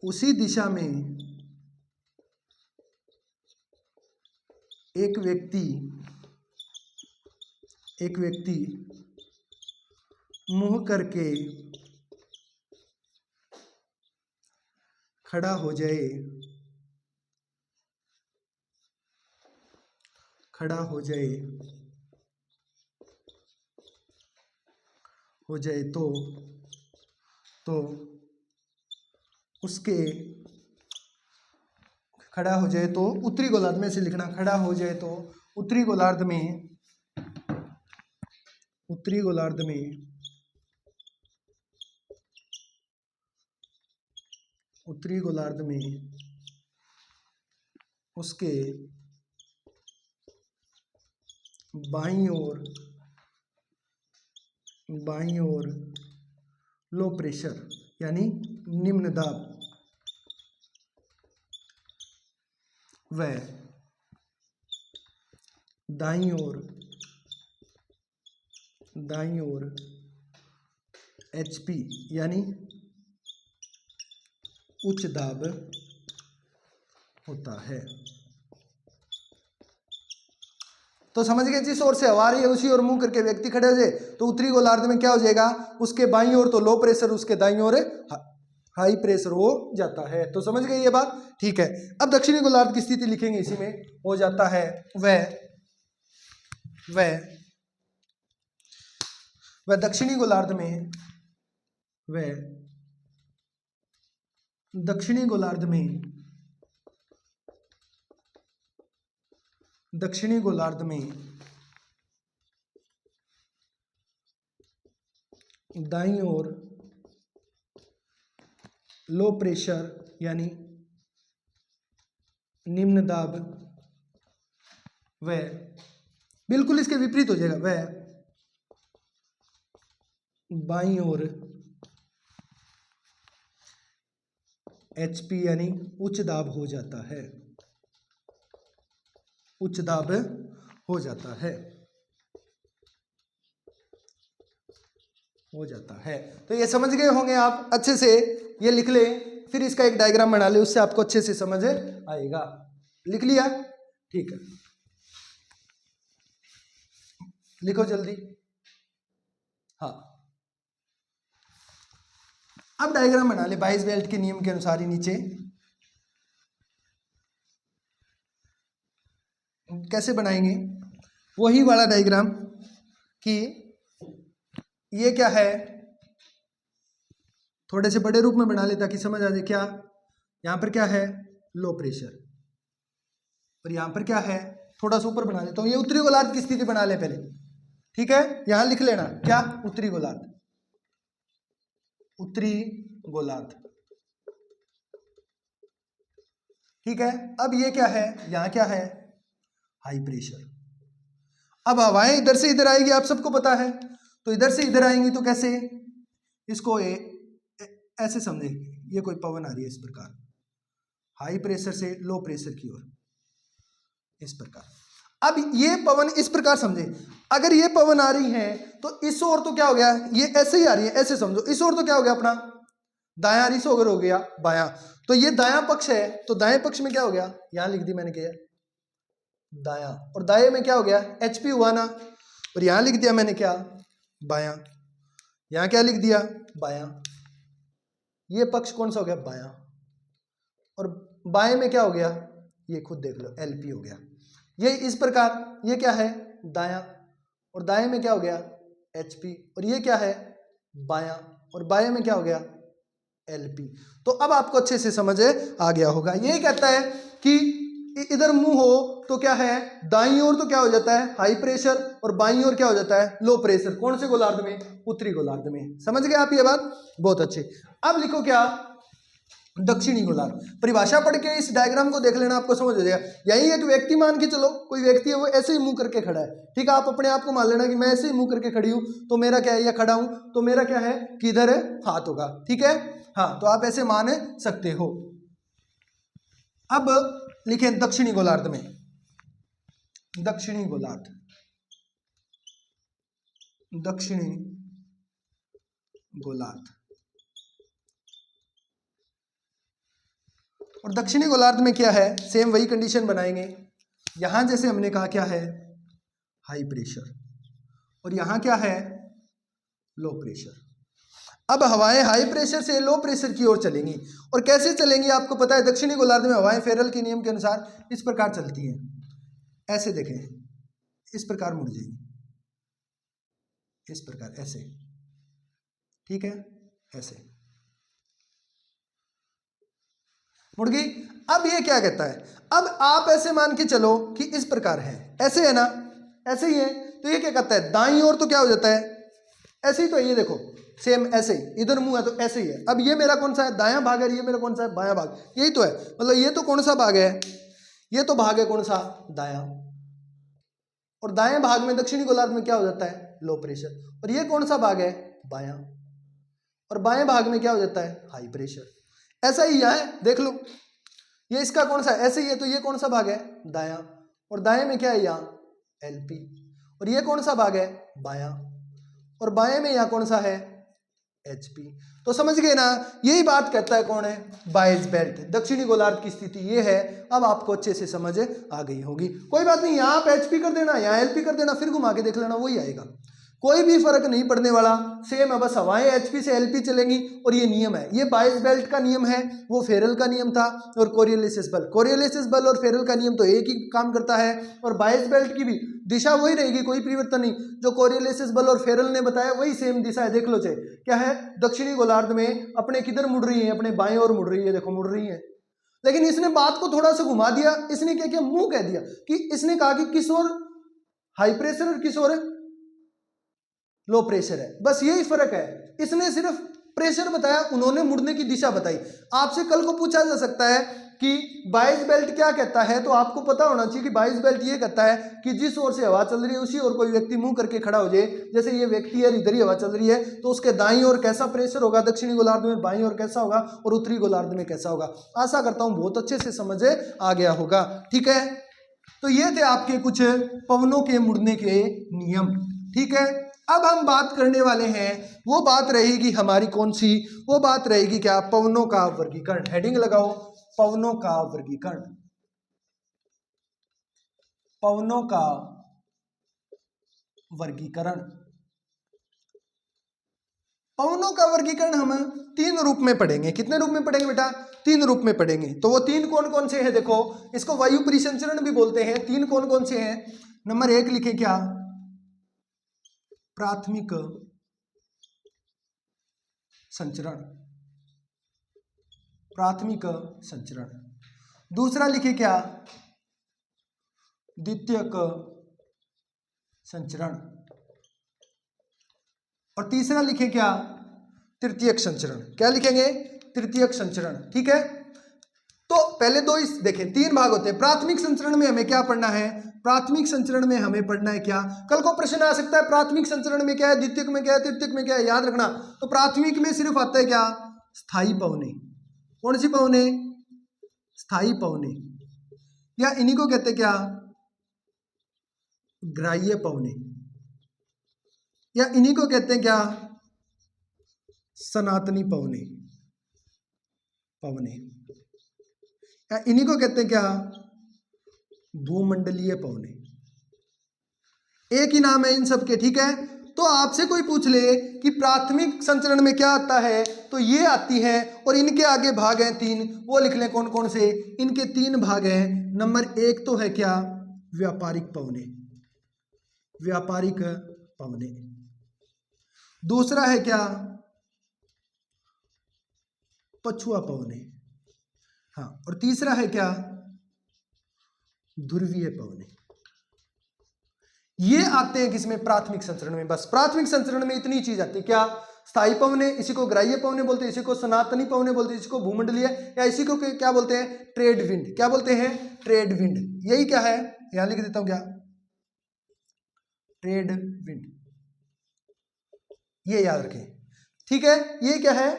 उसी दिशा में एक व्यक्ति मुंह करके खड़ा हो जाए, तो उसके खड़ा हो जाए तो उत्तरी गोलार्ध में से लिखना, खड़ा हो जाए तो उत्तरी गोलार्ध में उसके बाईं ओर लो प्रेशर यानी निम्न दाब व दाईं ओर HP यानी उच्च दाब होता है। तो समझ गए, जिस ओर से हवा आ रही है उसी ओर मुंह करके व्यक्ति खड़े हो जाए तो उत्तरी गोलार्ध में क्या हो जाएगा, उसके बाईं ओर तो लो प्रेशर, उसके दाईं ओर हाई प्रेशर हो जाता है। तो समझ गए ये बात? ठीक है। अब दक्षिणी गोलार्ध की स्थिति लिखेंगे, इसी में हो जाता है वह दक्षिणी गोलार्ध में दाईं ओर लो प्रेशर यानी निम्न दाब व बिल्कुल इसके विपरीत हो जाएगा, वह बाईं ओर HP यानी उच्च दाब हो जाता है, उच्च दाब हो जाता है। तो ये समझ गए होंगे आप अच्छे से, ये लिख ले, फिर इसका एक डायग्राम बना ले, उससे आपको अच्छे से समझ आएगा। लिख लिया? ठीक है, लिखो जल्दी। हाँ, अब डायग्राम बना ले 22 बेल्ट के नियम के अनुसार ही नीचे। कैसे बनाएंगे? वही वाला डायग्राम कि ये क्या है, थोड़े से बड़े रूप में बना ले ताकि समझ आ जाए। क्या यहां पर क्या है? लो प्रेशर, और यहां पर क्या है? थोड़ा सा ऊपर बना लेता हूं, ये उत्तरी गोलार्ध की स्थिति बना ले पहले, ठीक है? यहां लिख लेना क्या? उत्तरी गोलार्ध, ठीक है। अब ये क्या है? यहां क्या है? High pressure. अब हवाएं इधर से इधर आएगी, आप सबको पता है, तो इधर से इधर आएंगी तो कैसे? इसको ऐसे समझे, ये कोई पवन आ रही है इस प्रकार, हाई प्रेशर से लो प्रेशर की ओर, इस प्रकार। अब ये पवन इस प्रकार समझे, अगर ये पवन आ रही है तो इस ओर तो क्या हो गया? ये ऐसे ही आ रही है, ऐसे समझो। इस ओर तो क्या हो गया अपना? दायां, इस ओर हो गया बायां। तो ये दायां पक्ष है, तो दाएं पक्ष में क्या हो गया? यहां लिख दी मैंने क्या? दायां। और दाएं में क्या हो गया? HP हुआ ना, और यहां लिख दिया मैंने क्या? बायां। यहां क्या लिख दिया? बायां। ये पक्ष कौन सा हो गया? बायां। और बाएं में क्या हो गया? ये खुद देख लो, LP हो गया। ये इस प्रकार, ये क्या है? दायां। और दाएं में क्या हो गया? HP। और ये क्या है? बायां। और बाएं में क्या हो गया? LP। तो अब आपको अच्छे से समझ आ गया होगा। ये कहता है कि इधर मुंह हो तो क्या है? दाईं ओर तो क्या हो जाता है? हाई प्रेशर, और बाईं ओर क्या हो जाता है? Low pressure. कौन से गोलार्ध में? उत्तरी गोलार्ध में। समझ गए आप ये बात? बहुत अच्छे। अब लिखो क्या? दक्षिणी गोलार्ध। परिभाषा पढ़ के इस डायग्राम को देख लेना, आपको समझ हो जाएगा। यही एक व्यक्ति मान के चलो, कोई व्यक्ति है वो ऐसे ही मुंह करके खड़ा है, ठीक है। आप अपने आप को मान लेना कि मैं ऐसे ही मुंह करके खड़ी हूं, तो मेरा क्या है, या खड़ा हूं तो मेरा क्या है, किधर है, हाथ होगा, ठीक है। हाँ, तो आप ऐसे मान सकते हो। अब लिखें दक्षिणी गोलार्ध में, दक्षिणी गोलार्ध, दक्षिणी गोलार्ध। और दक्षिणी गोलार्ध में क्या है, सेम वही कंडीशन बनाएंगे। यहां जैसे हमने कहा क्या है, हाई प्रेशर, और यहां क्या है, लो प्रेशर। अब हवाएं हाई प्रेशर से लो प्रेशर की ओर चलेंगी, और कैसे चलेंगी आपको पता है, दक्षिणी गोलार्ध में हवाएं फेरल के नियम के अनुसार इस प्रकार चलती हैं। ऐसे देखें, इस प्रकार मुड़ जाएंगी, इस प्रकार ऐसे, ठीक है, ऐसे मुड़ गई। अब ये क्या कहता है, अब आप ऐसे मान के चलो कि इस प्रकार है, ऐसे है ना, ऐसे ही है, तो ये क्या कहता है, दाईं ओर तो क्या हो जाता है, ऐसे ही, तो ये देखो सेम ऐसे ही, इधर मुंह है तो ऐसे ही है। अब ये मेरा कौन सा है, दायां भाग है, ये मेरा कौन सा है, बायां भाग, यही तो है। मतलब ये तो कौन सा भाग है, ये तो भाग है कौन सा, दायां। और दाएं भाग में दक्षिणी गोलार्ध में क्या हो जाता है, लो प्रेशर। और ये कौन सा भाग है, बायां। और बाएं भाग में क्या हो जाता है, हाई प्रेशर। ऐसा ही है, देख लो, ये इसका कौन सा, ऐसे ही है, तो ये कौन सा भाग है, दायां। और दाएं में क्या है, यहाँ एलपी। और ये कौन सा भाग है, बायां। और बाएं में यहाँ कौन सा है, एचपी। तो समझ गए ना, यही बात कहता है कौन है, बायस बेल्ट। दक्षिणी गोलार्ध की स्थिति ये है। अब आपको अच्छे से समझ आ गई होगी। कोई बात नहीं, यहाँ आप एचपी कर देना, यहाँ एलपी कर देना, फिर घुमा के देख लेना, वही आएगा, कोई भी फर्क नहीं पड़ने वाला, सेम है। बस हवाएं एचपी से एलपी चलेंगी, और ये नियम है, ये बायस बेल्ट का नियम है, वो फेरल का नियम था। और कोरियोलिसिस बल, कोरियोलिसिस बल और फेरल का नियम तो एक ही काम करता है। और बायस बेल्ट की भी दिशा वही रहेगी, कोई परिवर्तन नहीं। जो कोरियोलिसिस बल और फेरल ने बताया वही सेम दिशा है। देख लो चाहे क्या है, दक्षिणी गोलार्ध में अपने किधर मुड़ रही है, अपने बाएं ओर मुड़ रही है, देखो मुड़ रही है। लेकिन इसने बात को थोड़ा सा घुमा दिया, इसने क्या किया, मुंह कह दिया, कि इसने कहा कि किस ओर हाई प्रेशर और किस ओर लो प्रेशर है, बस यही फर्क है। इसने सिर्फ प्रेशर बताया, उन्होंने मुड़ने की दिशा बताई। आपसे कल को पूछा जा सकता है कि बायस बेल्ट क्या कहता है, तो आपको पता होना चाहिए कि बायस बेल्ट ये कहता है कि जिस ओर से हवा चल रही है उसी ओर कोई व्यक्ति मुंह करके खड़ा हो जाए। जैसे ये व्यक्ति है, इधर ही हवा चल रही है, तो उसके दाईं ओर कैसा प्रेशर होगा दक्षिणी गोलार्ध में, बाईं ओर कैसा होगा, और उत्तरी गोलार्ध में कैसा होगा। आशा करता हूं बहुत अच्छे से समझ आ गया होगा, ठीक है। तो ये थे आपके कुछ पवनों के मुड़ने के नियम, ठीक है। अब हम बात करने वाले हैं, वो बात रहेगी हमारी कौन सी, वो बात रहेगी क्या, पवनों का वर्गीकरण। हेडिंग लगाओ, पवनों का वर्गीकरण। पवनों का वर्गीकरण। पवनों का वर्गीकरण हम 3 रूप में पढ़ेंगे। कितने रूप में पढ़ेंगे बेटा, 3 रूप में पढ़ेंगे। तो वो 3 कौन कौन से हैं, देखो, इसको वायु परिसंचरण भी बोलते हैं। 3 कौन कौन से हैं, नंबर 1 लिखे क्या, प्राथमिक संचरण, प्राथमिक संचरण। दूसरा लिखे क्या, द्वितीयक संचरण। और तीसरा लिखे क्या, तृतीयक संचरण। क्या लिखेंगे, तृतीयक संचरण, ठीक है। तो पहले दो इस देखें, 3 भाग होते हैं। प्राथमिक संचरण में हमें क्या पढ़ना है, प्राथमिक संचरण में हमें पढ़ना है क्या, कल को प्रश्न आ सकता है प्राथमिक संचरण में क्या है, द्वितीयक में क्या है, तृतीयक में क्या है, याद रखना। तो प्राथमिक में सिर्फ आता है क्या, स्थायी पवने। कौन सी पवने, स्थायी पवने, या इन्हीं को कहते क्या, ग्राह्य पवने, या इन्हीं को कहते हैं क्या, सनातनी पवने, पवने, या इन्हीं को कहते हैं क्या, भूमंडलीय पवने। एक ही नाम है इन सब के, ठीक है। तो आपसे कोई पूछ ले कि प्राथमिक संचरण में क्या आता है, तो ये आती है, और इनके आगे भाग हैं 3, वो लिख लें कौन कौन से। इनके 3 भाग हैं। नंबर 1 तो है क्या, व्यापारिक पवने, व्यापारिक पवने। दूसरा है क्या, पछुआ पवने, हाँ। और तीसरा है क्या, ध्रुवीय पवने। ये आते हैं किसमें, प्राथमिक संचरण में। बस प्राथमिक संचरण में इतनी चीज आती है क्या, स्थायी पवने, इसी को ग्राह्य पवने बोलते हैं, इसी को सनातनी पवने बोलते हैं, इसी को भूमंडलीय, या इसी को क्या बोलते हैं, ट्रेड विंड। क्या बोलते हैं, ट्रेड विंड। यही क्या है, यहां लिख देता हूं, क्या, ट्रेड विंड, ये याद रखें, ठीक है। ये क्या है,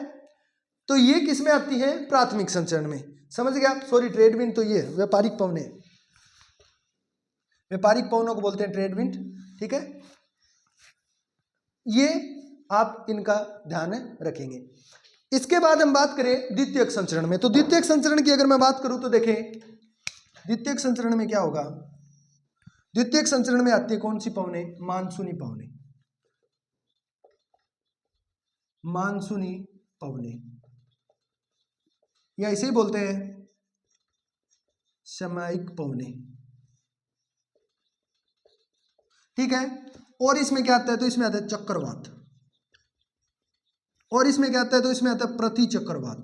तो ये किस में आती है, प्राथमिक संचरण में, समझ गया। सॉरी, ट्रेड विंड तो ये व्यापारिक पवने, व्यापारिक पवनों को बोलते हैं ट्रेड विंड, ठीक है। ये आप इनका ध्यान रखेंगे। इसके बाद हम बात करें द्वितीयक संचरण में, तो द्वितीयक संचरण की अगर मैं बात करूं तो देखें, द्वितीयक संचरण में क्या होगा, द्वितीयक संचरण में आती है कौन सी पवने, मानसूनी पवने, मानसूनी पवने, या इसे ही बोलते हैं सामयिक पवने, ठीक है। और इसमें क्या आता है, तो इसमें आता है चक्रवात, और इसमें क्या आता है, तो इसमें आता है प्रति चक्रवात,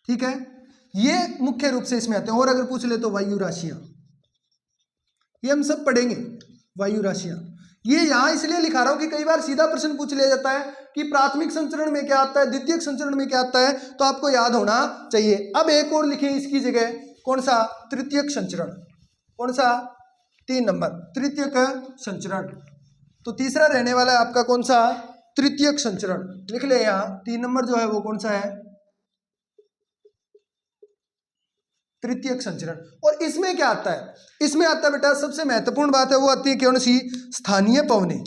ठीक है। ये मुख्य रूप से इसमें आते हैं। और अगर पूछ ले तो वायु राशियां, ये हम सब पढ़ेंगे, वायु राशियां। ये यहां इसलिए लिखा रहा हूं कि कई बार सीधा प्रश्न पूछ लिया जाता है कि प्राथमिक संचरण में क्या आता है, द्वितीयक संचरण में क्या आता है, तो आपको याद होना चाहिए। अब एक और लिखें इसकी जगह, कौन सा, तृतीयक संचरण, कौन सा, 3 नंबर, तृतीयक संचरण। तो तीसरा रहने वाला है आपका कौन सा, तृतीयक संचरण, लिख ले यहां 3 नंबर जो है वो कौन सा है, तृतीयक संचरण। और इसमें क्या आता है, इसमें आता है बेटा, सबसे महत्वपूर्ण बात है वो आती है कौन सी, स्थानीय पवने।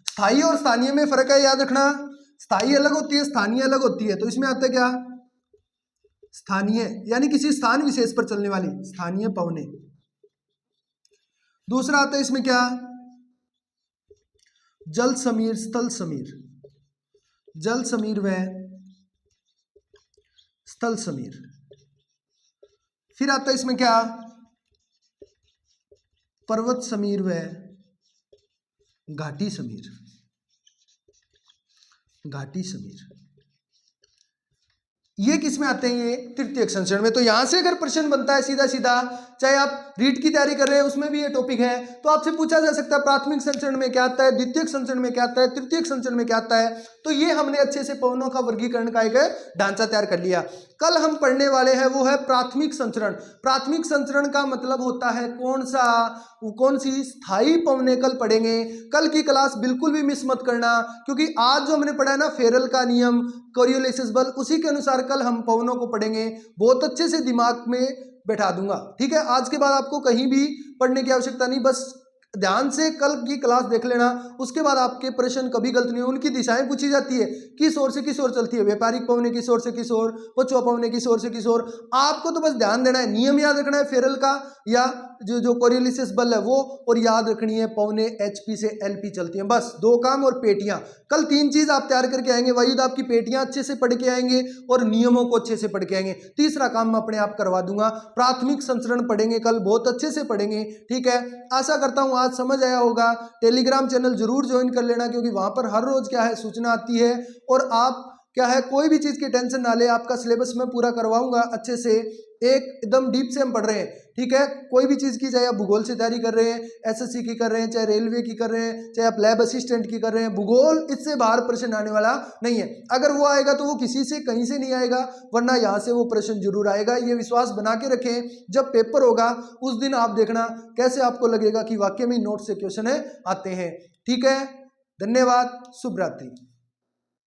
स्थायी और स्थानीय में फर्क है, याद रखना, स्थायी अलग होती है, स्थानीय अलग होती है। तो इसमें आता है क्या, स्थानीय, यानी किसी स्थान विशेष पर चलने वाली स्थानीय पवने। दूसरा आता है इसमें क्या, जल समीर, स्थल समीर, जल समीर व स्थल समीर। फिर आता है इसमें क्या, पर्वत समीर व घाटी समीर, घाटी समीर। ये किस में आते हैं, ये तृतीयक संचरण में। तो यहां से अगर प्रश्न बनता है सीधा सीधा, चाहे आप रीट की तैयारी कर रहे हैं उसमें भी ये टॉपिक है, तो आपसे पूछा जा सकता है प्राथमिक संचरण में क्या आता है, द्वितीयक संचरण में क्या आता है, तृतीयक संचरण में क्या आता है। तो ये हमने अच्छे से पवनों का वर्गीकरण का एक ढांचा तैयार कर लिया। कल हम पढ़ने वाले हैं वो है प्राथमिक संचरण। प्राथमिक संचरण का मतलब होता है कौन सा, कौन सी स्थायी पवने कल पढ़ेंगे। कल की क्लास बिल्कुल भी मिस मत करना, क्योंकि आज जो हमने पढ़ा है ना फेरल का नियम, कोरियोलिसिस बल, उसी के अनुसार कल हम पवनों को पढ़ेंगे। बहुत अच्छे से दिमाग में बैठा दूंगा, ठीक है। आज के बाद आपको कहीं भी पढ़ने की आवश्यकता नहीं, बस ध्यान से कल की क्लास देख लेना। उसके बाद आपके प्रश्न कभी गलत नहीं, उनकी दिशाएं पूछी जाती है, किस ओर से किस ओर चलती है, व्यापारिक पवने किस ओर से किस ओर, पछुआ पवने किस ओर से किस ओर। आपको तो बस ध्यान देना है, नियम याद रखना है फेरल का, या जो कोरियोलिसिस बल है वो, और याद रखनी है पवने HP से LP चलती हैं, बस 2 काम। और पेटियां, कल 3 चीज आप तैयार करके आएंगे। वायुदाब की पेटियां अच्छे से पढ़ के आएंगे और नियमों को अच्छे से पढ़ के आएंगे। तीसरा काम मैं अपने आप करवा दूंगा, प्राथमिक संचरण पढ़ेंगे कल, बहुत अच्छे से पढ़ेंगे, ठीक है। आशा करता हूं आज समझ आया होगा। टेलीग्राम चैनल जरूर ज्वाइन कर लेना, क्योंकि वहां पर हर रोज क्या है सूचना आती है। और आप क्या है, कोई भी चीज की टेंशन ना ले, आपका सिलेबस मैं पूरा करवाऊंगा अच्छे से, एकदम डीप से हम पढ़ रहे हैं, ठीक है। कोई भी चीज की, चाहे आप भूगोल से तैयारी कर रहे हैं, SSC की कर रहे हैं, चाहे रेलवे की कर रहे हैं, चाहे आप लैब असिस्टेंट की कर रहे हैं, भूगोल इससे बाहर प्रश्न आने वाला नहीं है। अगर वो आएगा तो वो किसी से कहीं से नहीं आएगा, वरना यहाँ से वो प्रश्न जरूर आएगा। ये विश्वास बना के रखें, जब पेपर होगा उस दिन आप देखना कैसे आपको लगेगा कि वाकई में नोट से क्वेश्चन आते हैं, ठीक है। धन्यवाद, शुभ रात्रि।